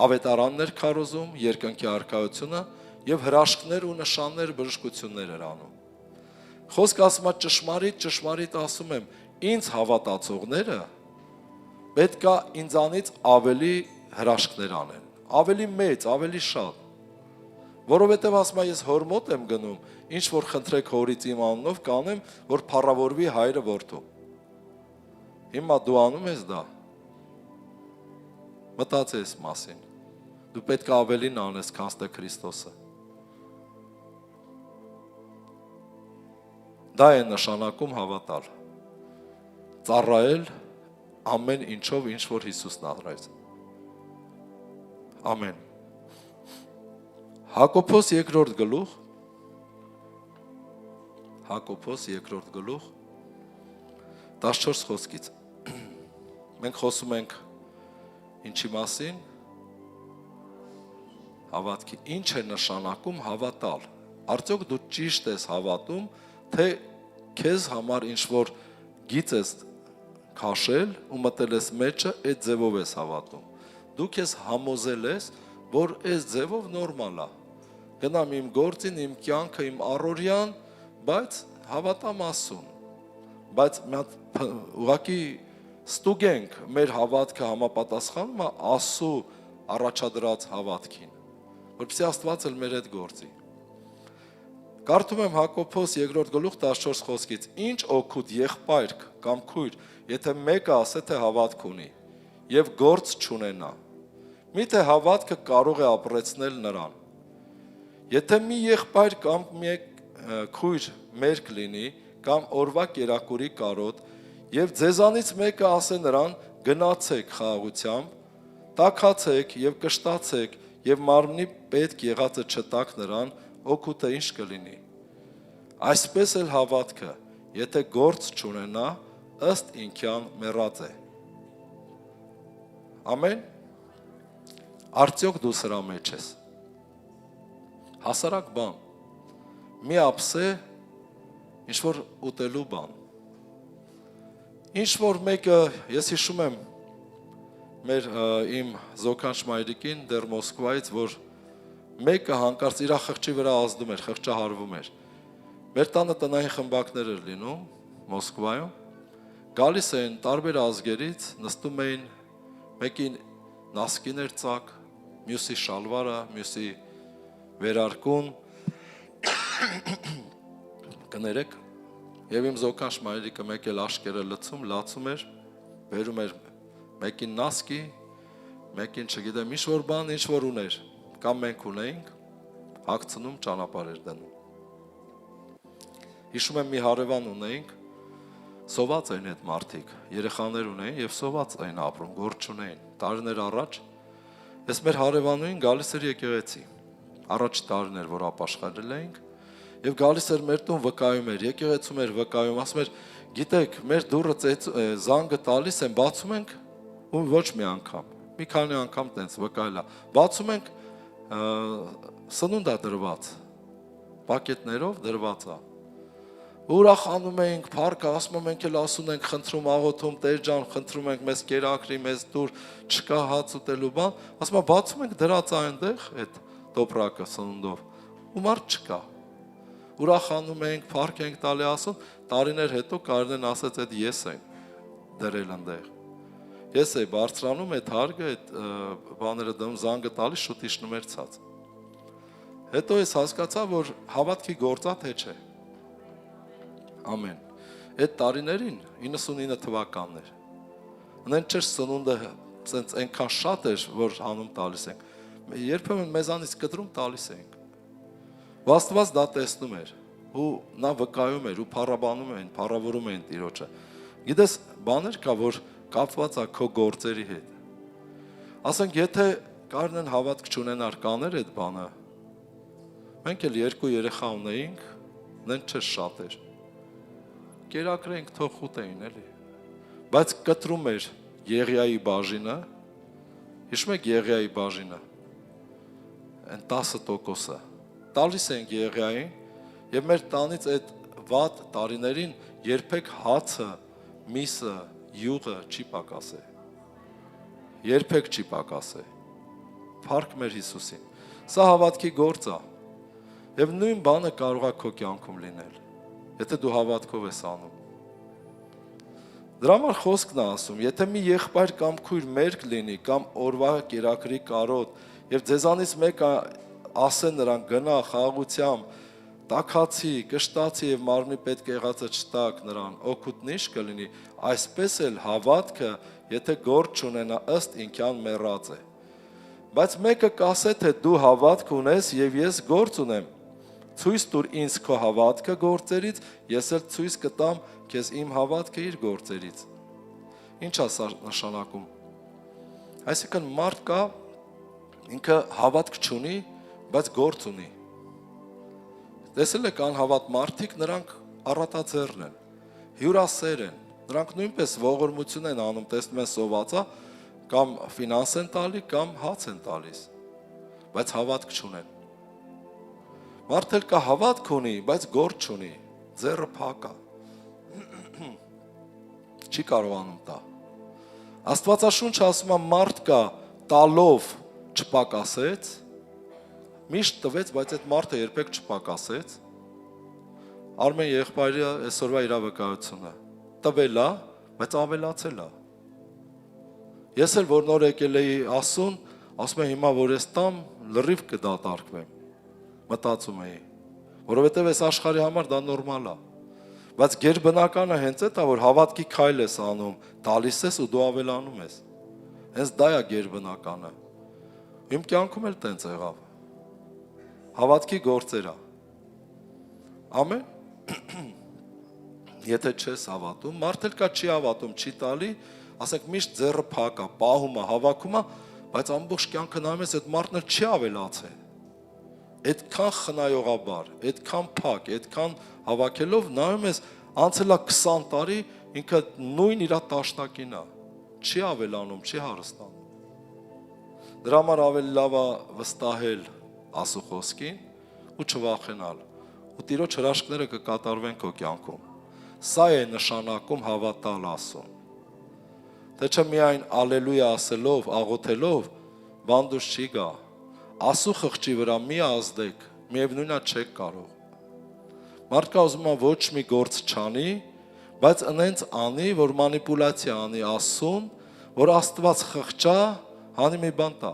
[SPEAKER 3] ավետարաններ քարոզում, երկնքի արքայությունը եւ հրաշքներ ու նշաններ, բժշկություններ էր անում։ Խոսքը ասում է ճշմարիտ ասում եմ, ինձ հավատացողները պետքա ինձանից ավելի հրաշքներ անեն, ավելի մեծ, ավելի շատ։ Որովհետև ասում եմ, ես հոր մոտ եմ գնում, ինչ որ խնդրեք հորից իմ անունով կանեմ, որ փառավորվի հայրը որդու։ Հիմա դու անում ես դա։ Մտածի այս մասին։ Դու պետք է ավելին անես, քան թե Քրիստոսը։ Դա է նշանակում հավատալ։ Ծառայել ամեն ինչով, ինչ որ Հիսուսն արեց։ Ամեն։ Հակոբոս 2-րդ գլուխ, Հակոբոս 2-րդ գլուխ, 14 խոսքից։ Մենք խոսում ենք ինչի մասին։ Հավատքի։ Ինչ է նշանակում հավատալ։ Արդյոք դու ճիշտ ես հավատում, թե քեզ համար ինչ որ գիծ ես քաշել ու մտել ես մեջը, այդ ձևով ես հավատում։ Դու քեզ համոզել ես, որ այս ձևով նորմալ է։ Գնամ իմ գործին, իմ կյանքը, իմ առօրյան, բայց հավատամ Աստծուն։ Բայց ուղղակի ստուգենք մեր հավատքը համապատասխանում է Աստծու առաջադրած հավատքին, որպեսզի Աստված էլ մեր հետ գործի։ Կարդում եմ Հակոբոս 2-րդ գլուխ 14 խոսքից. Ինչ օգուտ եղբայր կամ քույր, եթե մեկը ասե թե հավատք ունի եւ գործ չունենա։ Միթե հավատքը կարող է ապրեցնել նրան։ Եթե մի եղբայր կամ քույր մերկ լինի կամ օրվա կերակուրի կարոտ եւ ձեզանից մեկը ասե նրան գնացեք խաղաղությամբ, տաքացեք եւ կշտացեք եւ մարմնի պետք եղածը չտակ նրան, օգուտը ինչ կլինի։ Այսպես էլ հավատքը, եթե գործ չունենա, ըստ ինքյան մեռած է։ Ամեն։ Արդյոք դու սրա մեջ ես։ Հասարակ բան։ Մի ափսե ինչ որ ուտելու բան։ Ինչ որ մեկը, ես հիշում եմ իմ զոքանչ մայրիկին դեռ Մոսկվայից, որ մեկը հանկարծ իր խղճի վրա ազդում էր, խղճահարվում էր։ Մեր տանը տնային խմբակներ էր լինում Մոսկվայում, գալիս էին տարբեր ազգերից, նստում էին, մեկին նասկին էր ծակ, մյուսի շալվարը, մյուսի վերարկուն, կներեք, եւ իմ զոքանչ մայրիկը մեկ էլ աշկերը լցում, լացում էր, բերում էր մեկին նասկի, մեկին չգիտեմ ինչ որ բան, ինչ որ ուներ, կամ մենք ունեինք, հագցնում ճանապարհ էր դնում։ Հիշում եմ մի հարևան ունեինք, սոված էին այդ մարդիկ, երեխաներ ունեին եւ սոված էին ապրում, գործ չունեին։ Տարիներ առաջ ես մեր հարևանուին գալիս էր եկեղեցի։ Առաջ տարիներ, որ ապաշխարել էինք, եւ գալիս էր մեր տուն վկայում էր, եկեղեցում էր վկայում, ասում էր, գիտեք, մեր դուռը զանգը տալիս են, բացում ենք ու ոչ մի անգամ։ Մի քանի անգամ տենց վկայելա։ Բացում ենք սնունդ է դրված, պակետներով դրված է։ Ուրախանում ենք, փառքը ասում ենք, մենք էլ ասում ենք, խնդրում աղոթում, Տեր ջան, խնդրում ենք, մեզ կերակրի, մեզ դուր, չկա հաց ուտելու բան, ասում եմ, բացում ենք դրած այնտեղ այդ տոպրակը սնունդով, ու մարդ չկա։ Ուրախանում ենք, փառք ենք տալի, ասում, տարիներ հետո կարեն ասեց, այդ ես եմ դրել այնտեղ։ Ես էի բարձրանում այդ հարգը, այդ բաները դնում, զանգը տալի, շուտ իջնում էր ցած։ Հետո ես հասկացա, որ հավատքի գործա թե չէ։ Ամեն։ Այդ տարիներին 99 թվականներ։ Ունեն չէ սնունդը ցենց այնքան շատ էր, որ հանում տալիս ենք։ Երբեմն մեզանից կտրում տալիս ենք։ Աստված դա տեսնում էր ու նա վկայում էր ու փառաբանում էին, փառավորում էին Տիրոջը։ Գիտես, բաներ կա, որ կապված է քո գործերի հետ։ Ասենք, եթե կարնեն հավատք չունենար կաներ այդ բանը, մենք էլ 2 երեխա ունեինք, նեն չէ շատ էր։ Կերակրենք թող ուտեին էլի։ Բայց կտրում էր Եղիայի բաժինը, հիշում եք Եղիայի բաժինը, այն 10%-ը, տալիս ենք Եղիային, եւ մեր տանից այդ վատ տարիներին երբեք հացը, միսը, յուղը չի պակասե։ Երբեք չի պակասե։ Փառք մեր Հիսուսին։ Սա հավատքի գործ է։ Եվ նույն բանը կարող է քո կյանքում լինել, եթե դու հավատքով ես անում։ Դրա համար խոսքն է ասում, եթե մի եղբայր կամ քույր մերկ լինի, կամ օրվա կերակրի կարոտ, եւ ձեզանից մեկը ասե նրան գնա խաղաղությամբ, տաքացի, կշտացի եւ մարմնի պետք եղածը չտակ նրան, օգուտն ինչ կլինի, այսպես էլ հավատքը, եթե գործ չունենա, ըստ ինքյան մեռած է։ Բայց մեկը կասե, թե դու հավատք ունես եւ ես գործ ունեմ, ցույց տուր ինձ քո հավատքը գործերից, ես էլ ցույց կտամ քեզ իմ հավատքը իր գործերից։ Ինչ է սա նշանակում։ Այսինքն մարդ կա, ինքը հավատք չունի, բայց գործ ունի։ Տեսել եք անհավատ մարդիկ, նրանք առատաձեռն են, հյուրասեր են, նրանք նույնպես ողորմություն են անում, տեսնում են սովածա, կամ ֆինանս են տալի, կամ հաց են տալիս, բայց հավատք չունեն։ Մարդ էլ կա հավատք ունի, բայց գործ չունի, ձեռը փակ է, չի կարողանում տա։ Աստվածաշունչը ասում է մարդ կա տալով չպակասեց, միշտ տվեց, բայց այդ մարդը երբեք չպակասեց։ Արմեն եղբայրի այսօրվա իր վկայությունը տվել է, բայց ավելացել է։ Ես էլ որ նոր եկել էի ասում եմ հիմա որ ես տամ լրիվ կդատարկվեմ։ Մտածում էի, որովհետև այս աշխարհի համար դա նորմալ է։ Բայց գերբնականը հենց այդ է, որ հավատքի քայլ ես անում, տալիս ես ու դու ավելանում ես։ Հենց դա է գերբնականը։ Իմ կյանքում էլ տենց եղավ։ Հավատքի գործեր է։ Ամեն։ Եթե չես հավատում, մարդ էլ կա չի հավատում, չի տալի, ասենք միշտ ձեռը փակ է, պահում է, հավաքում է, բայց ամբողջ կյանքը նայում ես, այդ մարդն էլ չի ավելացել։ Այդքան խնայողաբար, այդքան փակ, այդքան հավաքելով նայում ես, անցել է 20 տարի, ինքը նույն իր տաշնակին է, չի ավելանում, չի հարստանում։ Դրա համար ավելի լավ է վստահել Աստծո խոսքին ու չվախենալ։ Ու Տիրոջ հրաշքները կկատարվեն քո կյանքում։ Սա է նշանակում հավատալ Աստծուն։ Թե չէ միայն ալելույա ասելով, աղոթելով, բանդուշ չի գա։ Աստծո խղճի վրա մի ազդեք, միևնույնն է չեք կարող։ Մարդկա ուզում է ոչ մի գործ չանի, բայց ընենց անի, որ մանիպուլյացիա անի Աստծուն, որ Աստված խղճա, հանի մի բան տա։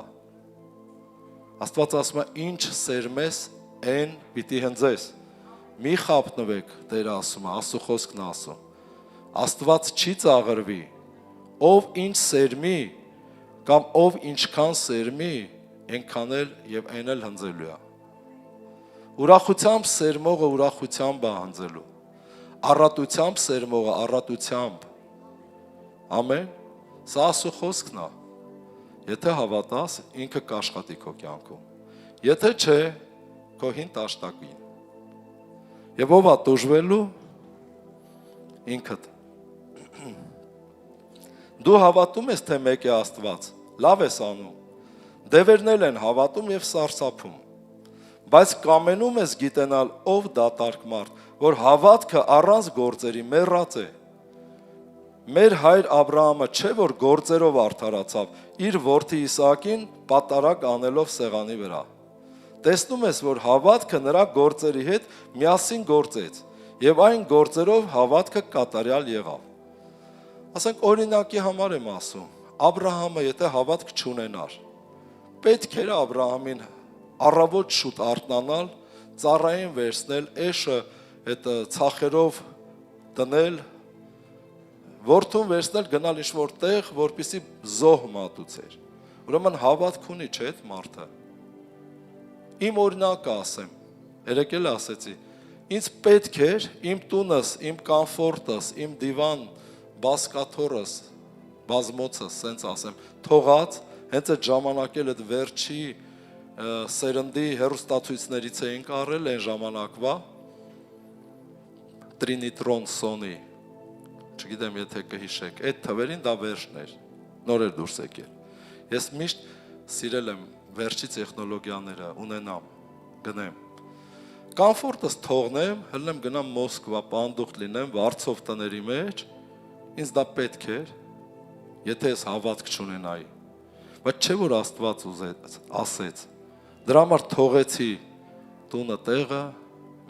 [SPEAKER 3] Աստված ասում է, ինչ սերմես, այն պիտի հնձես։ Մի խապնվեք, Տերը ասում է, Աստծո խոսքն ասում։ Աստված չի ծաղրվի, ով ինչ սերմի, կամ ով ինչքան սերմի, այնքան էլ եւ այն էլ հնձելու է։ Ուրախությամբ սերմողը ուրախությամբ է հնձելու։ Առատությամբ սերմողը առատությամբ։ Ամեն։ Սա Աստծո խոսքն է։ Եթե հավատաս, ինքը կաշխատի քո կյանքում։ Եթե չէ, քո հին տաշտակին։ Եվ ով է տուժվելու, ինքդ։ Դու հավատում ես, թե մեկ է Աստված, լավ ես անում։ Դևերն են հավատում եւ սարսափում։ Բայց կամենում ես գիտենալ, ով դատարկ մարդ, որ հավատքը առանց գործերի մեռած է։ Մեր հայր Աբրահամը չէ որ գործերով արդարացավ, իր որդի Իսահակին պատարակ անելով սեղանի վրա։ Տեսնում ես, որ հավատքը նրա գործերի հետ միասին գործեց, եւ այն գործերով հավատքը կատարյալ եղավ։ Ասենք օրինակի համար եմ ասում, Աբրահամը եթե հավատք չունենար, պետք էր Աբրահամին առավոտ շուտ արթնանալ, ծառային վերցնել, էշը այդ ցախերով դնել, որդուն վերցնել գնալ ինչ-որ տեղ, որպեսզի զոհ մատուցեր։ Ուրեմն հավատք ունի, չէ՞ այդ մարդը։ Իմ օրինակը ասեմ, երեկ էլ ասեցի, ինձ պետք էր իմ տունս, իմ կոմֆորտս, իմ դիվան, բասկաթորս, բազմոցս, սենց ասեմ, թողած, հենց այդ ժամանակ էլ այդ վերջի սերնդի հեռուստացույցներից էինք առել այն ժամանակվա Trinitron Sony, չգիտեմ եթե կհիշեք, այդ թվերին դա վերջն էր, նոր էր դուրս եկել։ Ես միշտ սիրել եմ վերջի տեխնոլոգիաները ունենամ, գնեմ։ Կոմֆորտս թողնեմ, հլնեմ գնամ Մոսկվա, պանդուխտ լինեմ, վարձով տների մեջ, ինձ դա պետք էր, եթե ես հավատք չունենայի։ Բայց չէ որ Աստված ասեց, դրա համար թողեցի տունը տեղը,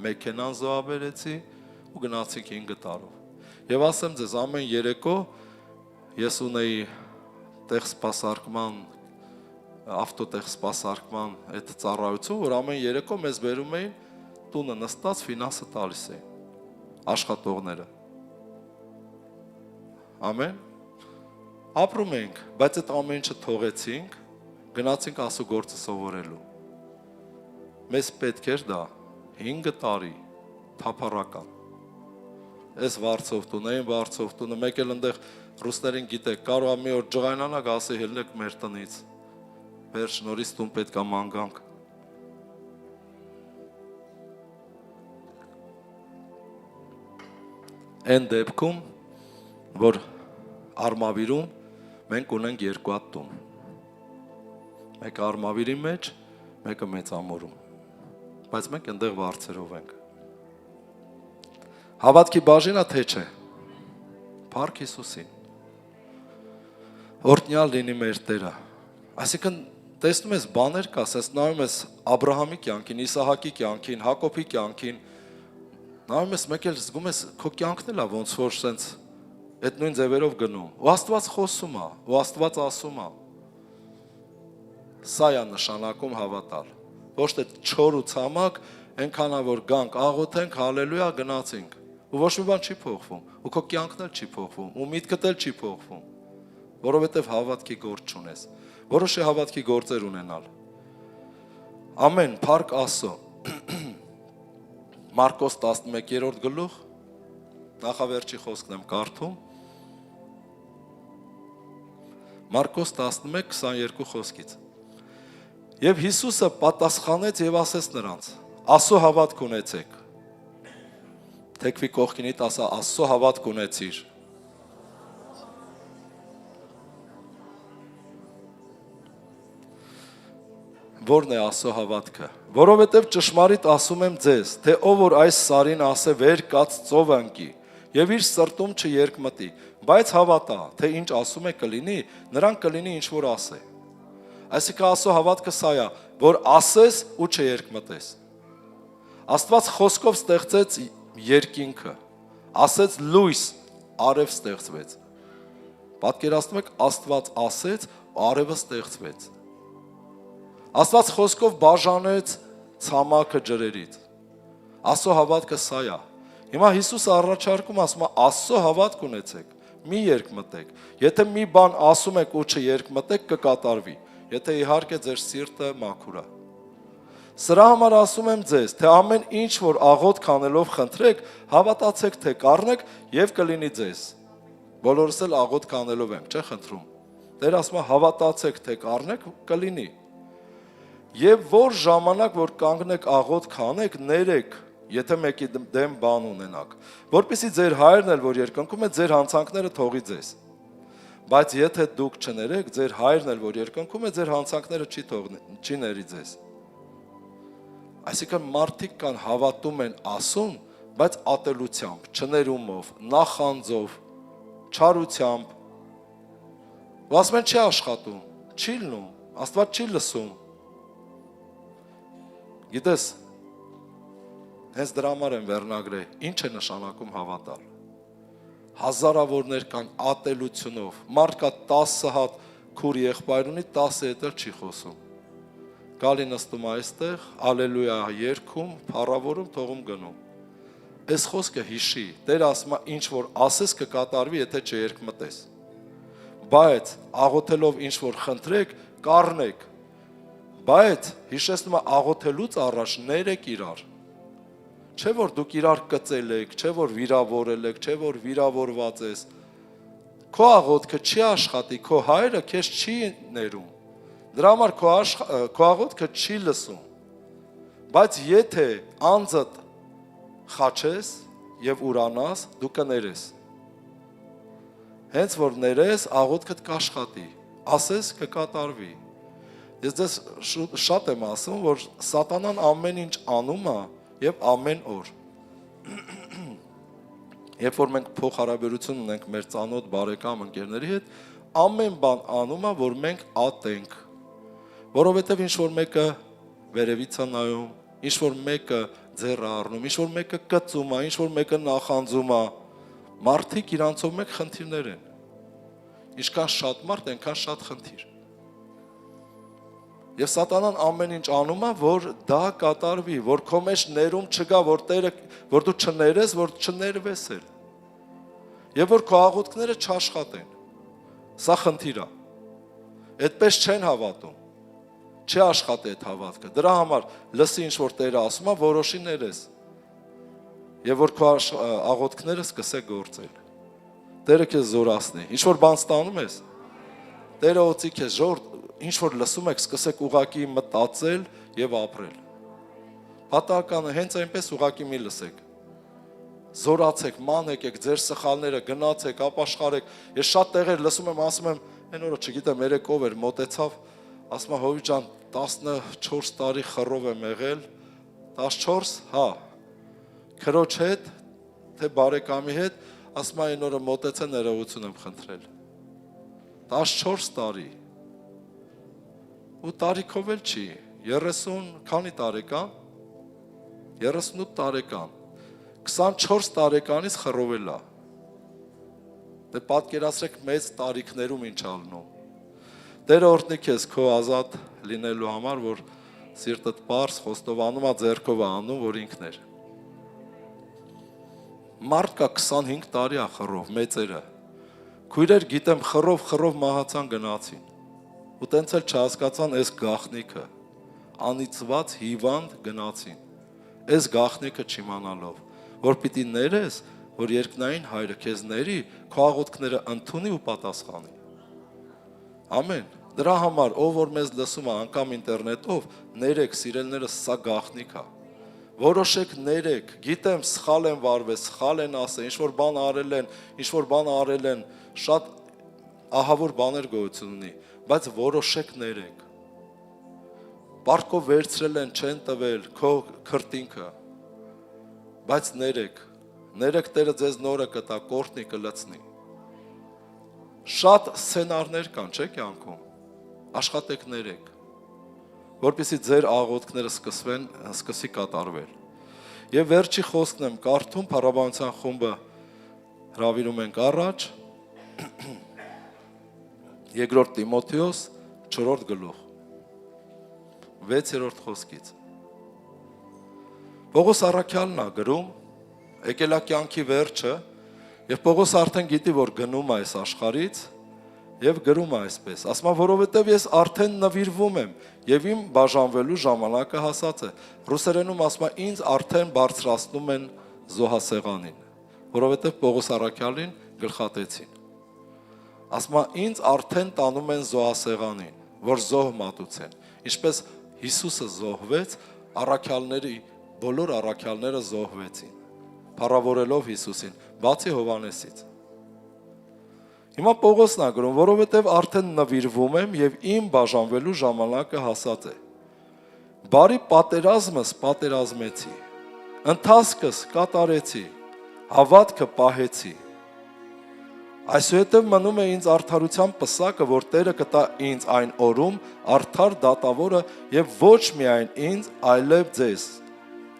[SPEAKER 3] մեքենան զոհաբերեցի ու գնացինք 5 տարով։ Եվ ասեմ ձեզ, ամեն երեկո ես ունեի տեղսպասարկման, ավտոտեղսպասարկման այդ ծառայություն, որ ամեն երեկո մեզ բերում էին տունը նստած ֆինանսը տալիս էին, աշխատողները։ Ամեն։ Ապրում ենք, բայց այդ ամեն ինչը թողեցինք, գնացինք Աստծո գործը սովորելու։ Մեզ պետք էր դա 5 տարի թափառական։ Ես վարձով տուն, այն վարձով տունը, մեկ էլ ընդեղ ռուսներին գիտեք, կարող է մի օր ջղայնանակ ասի հելնեք մեր տնից, վերջ նորից տուն պետք է մանգանք։ Այն դեպքում, որ Արմավիրում մենք ունենք 2 հատ տուն, մեկը Արմավիրի մեջ, մեկը Մեծամորում, բայց մենք ընդեղ վարձերով ենք։ Հավատքի բաժինը թե չէ, Փառք Հիսուսին, օրհնյալ լինի մեր Տերը, այսինքն տեսնում ես բաներ կա, ասես նայում ես Աբրահամի կյանքին, Իսահակի կյանքին, Հակոբի կյանքին, նայում ես մեկ էլ զգում ես քո կյանքն էլ է ոնց որ սենց այդ նույն ձևերով գնում, ու Աստված խոսում է, ու Աստված ասում է, սա է նշանակում հավատալ, ոչ թե չոր ու ցամաք, այնքան որ գանք, աղոթենք, հալելույա, գնացինք, ու ոչ մի բան չի փոխվում, ու քո կյանքն էլ չի փոխվում, ու միտքդ էլ չի փոխվում, որովհետև հավատքի գործ չունես, որոշ է հավատքի գործեր ունենալ։ Ամեն, փառք Աստծո։ Մարկոս 11-րդ գլուխ, նախավերջի խոսքն եմ կարդում, Մարկոս 11:22 խոսքից։ Եվ Հիսուսը պատասխանեց եւ ասեց նրանց. Աստծո հավատք ունեցեք։ Թեքվի կողքինիդ ասա Աստծո հավատք ունեցիր։ Որն է Աստծո հավատքը։ Որովհետև ճշմարիտ ասում եմ ձեզ, թե ով որ այս սարին ասե վեր կաց ծով ընկի, եւ իր սրտում չերկմտի, բայց հավատա, թե ինչ ասում է կլինի, նրան կլինի ինչ որ ասե։ Այսինքն Աստծո հավատքը սա է, որ ասես ու չերկմտես։ Աստված խոսքով ստեղծեց երկինքը, ասեց լույս, արև ստեղծվեց։ Պատկերացնում եք, Աստված ասեց, արևը ստեղծվեց։ Աստված խոսքով բաժանեց ցամաքը ջրերից։ Աստծո հավատքը սա է։ Հիմա Հիսուսը առաջարկում ասում է Աստծո հավատք ունեցեք, մի երկմտեք։ Եթե մի բան ասում եք ու չերկմտեք կկատարվի, եթե իհարկե ձեր սիրտը մաքուր է։ Սրա համար ասում եմ ձեզ, թե ամեն ինչ որ աղոթք անելով խնդրեք, հավատացեք թե կառնեք եւ կլինի ձեզ։ Բոլորս էլ աղոթք անելով եմ, չէ՞ խնդրում։ Տեր ասում է հավատացեք թե կառնեք, կլինի։ Եվ որ ժամանակ որ կանգնեք աղոթք անեք, ներեք, եթե մեկի դեմ բան ունենաք, որպեսզի ձեր հայրն էլ որ երկնքում է, ձեր հանցանքները թողի ձեզ։ Բայց եթե դուք չներեք, ձեր հայրն էլ որ երկնքում է, ձեր հանցանքները չի ների ձեզ։ Այսինքն մարդիկ կան հավատում են ասում, բայց ատելությամբ, չներումով, նախանձով, չարությամբ։ Ու ասում են չի աշխատում, չի լնում, Աստված չի լսում։ Գիտես, հենց դրա համար են վերնագրել, ինչ է նշանակում հավատալ։ Հազարավորներ կան ատելությունով, մարդ կա 10 հատ քուր եղբայր ունի, 10 հետ էլ չի խոսում։ Գալի նստում այստեղ, ալելույա երգում, փառավորում, թողում գնում։ Այս խոսքը հիշի, Տեր ասում է ինչ որ ասես կկատարվի, եթե չերկմտես։ Բայց աղոթելով ինչ որ խնդրեք, կառնեք։ Բայց հիշեցնում է աղոթելուց առաջ ներեք իրար։ Չէ որ դուք իրար կծել եք, չէ որ վիրավորել եք, չէ որ վիրավորված ես։ Քո աղոթքը չի աշխատի, քո հայրը քեզ չի ներում։ Դրա համար քո աղոթքը չի լսում։ Բայց եթե անձդ խաչես եւ ուրանաս, դու կներես։ Հենց որ ներես, աղոթքդ կաշխատի, ասես կկատարվի։ Ես դες շատ եմ ասում, որ սատանան ամեն ինչ անում է եւ ամեն օր։ Երբ որ մենք փոխհարաբերություն ունենք մեր ծանոթ բարեկամ ընկերների հետ, ամեն բան անում է, որ մենք ատենք։ Որովհետեւ ինչ որ մեկը վերևից է նայում, ինչ որ մեկը ձեռը առնում, ինչ որ մեկը կծում է, ինչ որ մեկը նախանձում է, մարդիկ իրանցով մեկ խնդիրներ են։ Ինչքան շատ մարդ, այնքան շատ խնդիր։ Եվ սատանան ամեն ինչ անում է, որ դա կատարվի, որ քո մեջ ներում չգա, որ դու չներես, որ չներվես էլ։ Եվ որ քո աղոթքները չաշխատեն։ Սա խնդիր է։ Այդպես չեն հավատում։ Չի աշխատի այդ հավատքը։ Դրա համար լսի ինչ որ Տերը ասում է, որոշի ներես։ Եվ որ քո աղոթքները սկսե գործել։ Տերը քեզ զորացնի։ Ինչ որ բան ստանում ես, Տերը օծի քեզ ժոր, ինչ որ լսում եք, սկսեք ուղակի մտածել եւ ապրել։ Պատահականը հենց այնպես ուղակի մի լսեք։ Զորացեք, ման եկեք, ձեր սխալները գնացեք, ապաշխարեք։ Ես շատ տեղեր լսում եմ, ասում եմ, այն օրը չգիտեմ, երեկով էր, մոտեցավ, ասում եմ, Հովի ջան, 14 տարի խռով եմ եղել, 14, հա, քրոջ հետ, թե բարեկամի հետ, ասում եմ, այն օրը մոտեցա ներողություն եմ խնդրել։ 14 տարի։ Ու տարիքով էլ չի, 30, քանի տարեկան, 38 տարեկան, 24 տարեկանից խռովել է։ Դե պատկերացրեք մեծ տարիքներում ինչ ալնում։ Տերը օրհնի քեզ քո ազատ լինելու համար, որ սիրտդ պարզ խոստովանում է, ձեռքով է անում, որ ինքն էր։ Մարդ կա 25 տարի է խռով, մեծերը։ Քույրեր գիտեմ խռով մահացան գնացին։ Ու տենց էլ չհասկացան այս գաղտնիքը, անիծված հիվանդ գնացին։ այս գաղտնիքը չիմանալով, որ պիտի ներես, որ երկնային հայրը քեզ ների, քո աղոթքները ընդունի ու պատասխանի։ Ամեն։ Դրա համար, ով որ մեզ լսում է անգամ ինտերնետով, ներեք, սիրելիներս, սա գաղտնիք է։ Որոշեք ներեք, գիտեմ սխալ են վարվել, սխալ են ասել, ինչ-որ բան արել են, շատ ահավոր բաներ գոյություն ունի, բայց որոշեք ներեք։ Պարկով վերցրել են, չեն տվել, քո քրտինքը, բայց ներեք Տերը ձեզ նորը կտա, կորտնի կլցնի։ Շատ սցենարներ կան, չէ՞ կյանքում, աշխատեք ներեք, որպեսզի ձեր աղոթքները սկսի կատարվել։ Եվ վերջի խոսքն եմ կարդում, Փառաբանության խումբը հրավիրում ենք առաջ, 2 Տիմոթեոս 4 գլուխ, 6-րդ խոսքից։ Պողոս առաքյալն է գրում, եկել է կյանքի վերջը, եւ Պողոս արդեն գիտի, որ գնում է այս աշխարհից, եւ գրում է այսպես, ասում է, որովհետեւ ես արդեն նվիրվում եմ, եւ իմ բաժանվելու ժամանակը հասած է։ Ռուսերենում ասում է, ինձ արդեն բարձրացնում են զոհասեղանին, որովհետեւ Պողոս առաքյալին գլխատեցին։ Ասում է, ինձ արդեն տանում են զոհասեղանին, որ զոհ մատուցեն, ինչպես Հիսուսը զոհվեց, բոլոր առաքյալները զոհվեցին, փառավորելով Հիսուսին, բացի Հովհաննեսից։ Հիմա Պողոսն է գրում, որովհետև արդեն նվիրվում եմ եւ իմ բաժանվելու ժամանակը հասած է։ Բարի պատերազմս պատերազմեցի, ընթացքս կատարեցի, հավատքը պահեցի։ Այսուհետև մնում է ինձ արդարության պսակը, որ Տերը կտա ինձ այն օրում արդար դատավորը եւ ոչ միայն ինձ, այլև ձեզ։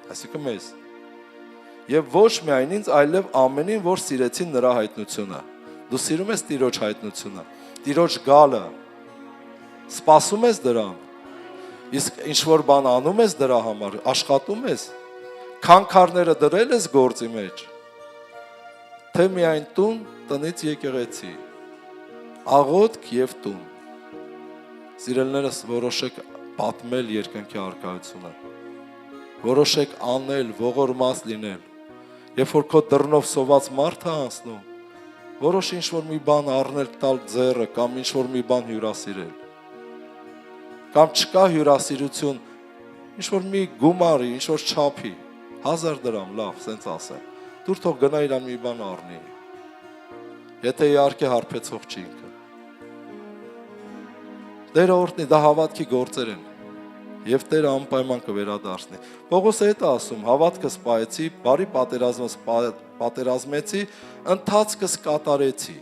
[SPEAKER 3] Այսինքն մեզ։ Եվ ոչ միայն ինձ, այլև ամենին, որ սիրեցին նրա հայտնությունը։ Դու սիրում ես Տիրոջ հայտնությունը, Տիրոջ գալը, սպասում ես դրան, իսկ ինչ-որ բան անում ես դրա համար, աշխատում ես, քանքարները դրել ես գործի մեջ, թե միայն տուն, տնից եկեղեցի, աղոթք և տուն։ Սիրելիներս, որոշեք պատմել երկնքի առկայությունը, որոշեք անել, ողորմած լինել, երբ որ քո դռնով սոված մարդ է անցնում, որոշ ինչ-որ մի բան առնել տալ ձեռը կամ ինչ-որ մի բան հյուրասիրել, կամ չկա հյուրասիրություն, ինչ-որ մի գումարի, ինչ-որ չափի, 1000 դրամ, լավ, սենց ասեմ, դուր թող գնա իրան մի բան առնի, եթե իհարկե հարբեցող չի ինքը։ Տերը օրհնի, դա հավատքի գործեր են, և Տերը անպայման կվերադարձնի։ Պողոսը հետ է ասում, հավատքս պահեցի, բարի պատերազմեցի, ընթացքս կատարեցի,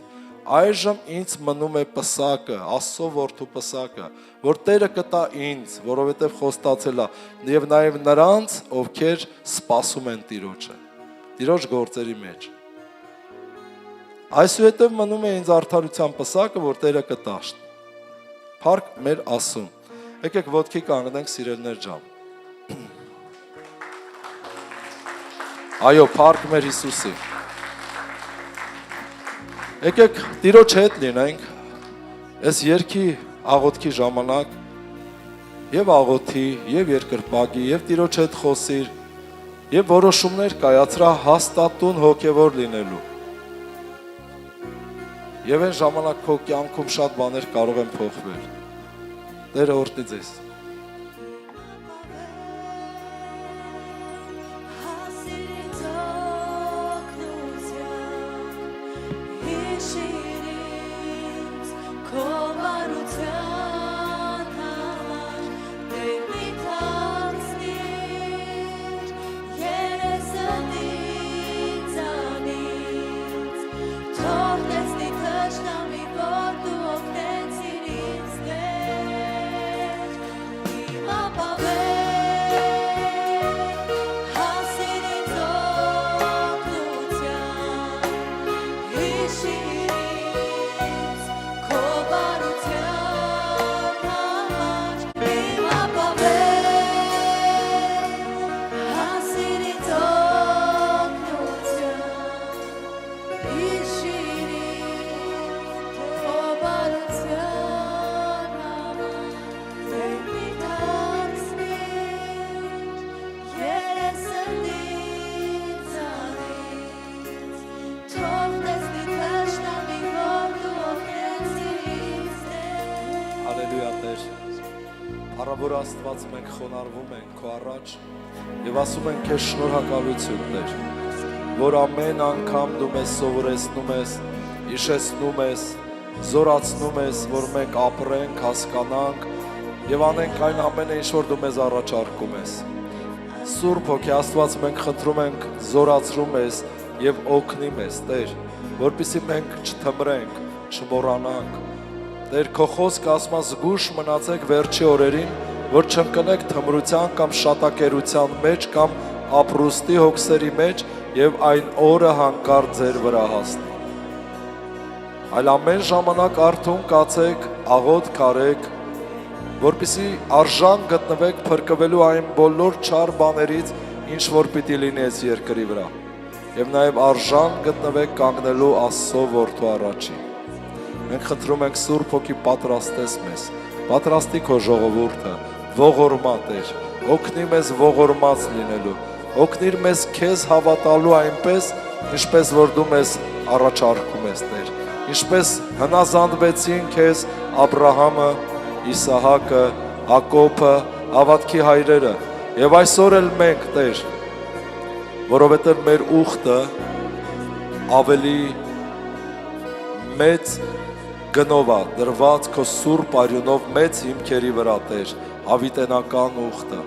[SPEAKER 3] այժմ ինձ մնում է պսակը, Աստծո որդու պսակը, որ Տերը կտա ինձ, որովհետև խոստացել է, և նաև նրանց, ովքեր սպասում են Տիրոջը, Տիրոջ գործերի մեջ։ Այսուհետև մնում է ինձ արդարության պսակը, որ Տերը կտա։ Փառք մեր Աստծուն։ Եկեք ոտքի կանգնենք, սիրելիներ ջան։ Այո, փառք մեր Հիսուսի։ Եկեք Տիրոջ հետ լինենք, այս երգի աղոթքի ժամանակ, և աղոթի, և երկրպագի, և Տիրոջ հետ խոսիր, և որոշումներ կայացրա հաստատուն հոգևոր լինելու։ Եվ այն ժամանակ քո կյանքում շատ բաներ կարող են փոխվել։ Տերը օրհնի ձեզ։ որ Աստված մենք խոնարհվում ենք քո առաջ եւ ասում ենք քեզ շնորհակալություն Տեր, որ ամեն անգամ դու մեզ սովորեցնում ես, հիշեցնում ես, զորացնում ես, որ մենք ապրենք, հասկանանք եւ անենք այն ամենը, ինչ որ դու մեզ առաջարկում ես։ Սուրբ Հոգի Աստված, մենք խնդրում ենք, զորացրում ես եւ օգնի մեզ, Տեր, որպեսզի մենք չթմրենք, չմոռանանք։ Տեր, քո խոսքը ասում է զգույշ մնացեք վերջի օրերին, որ չընկնեք թմրության կամ շատակերության մեջ կամ ապրուստի հոգսերի մեջ եւ այն օրը հանկարծ ձեր վրա հասնի։ Այլ ամեն ժամանակ արթուն կացեք, աղոթք արեք, որպեսզի արժան գտնվեք փրկվելու այն բոլոր չար բաներից, ինչ որ պիտի լինի այս երկրի վրա, եւ նաեւ արժան գտնվեք կանգնելու Աստծո որդու առաջին։ Մենք խնդրում ենք Սուրբ Հոգի պատրաստես մեզ, պատրաստի քո ժողովուրդը, ողորմա Տեր, օգնի մեզ ողորմած լինելու, օգնիր մեզ քեզ հավատալու այնպես, ինչպես որ դու մեզ առաջարկում ես Տեր, ինչպես հնազանդվեցին քեզ Աբրահամը, Իսահակը, Հակոբը, հավատքի հայրերը, եւ այսօր էլ մենք Տեր, որովհետեւ մեր ուխտը ավելի մեծ գնով է դրված քո սուրբ արյունով մեծ հիմքերի վրա Տեր, հավիտենական ուխտը,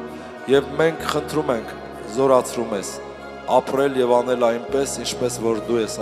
[SPEAKER 3] եւ մենք խնդրում ենք, զորացրում ես ապրել եւ անել այնպես, ինչպես որ դու ես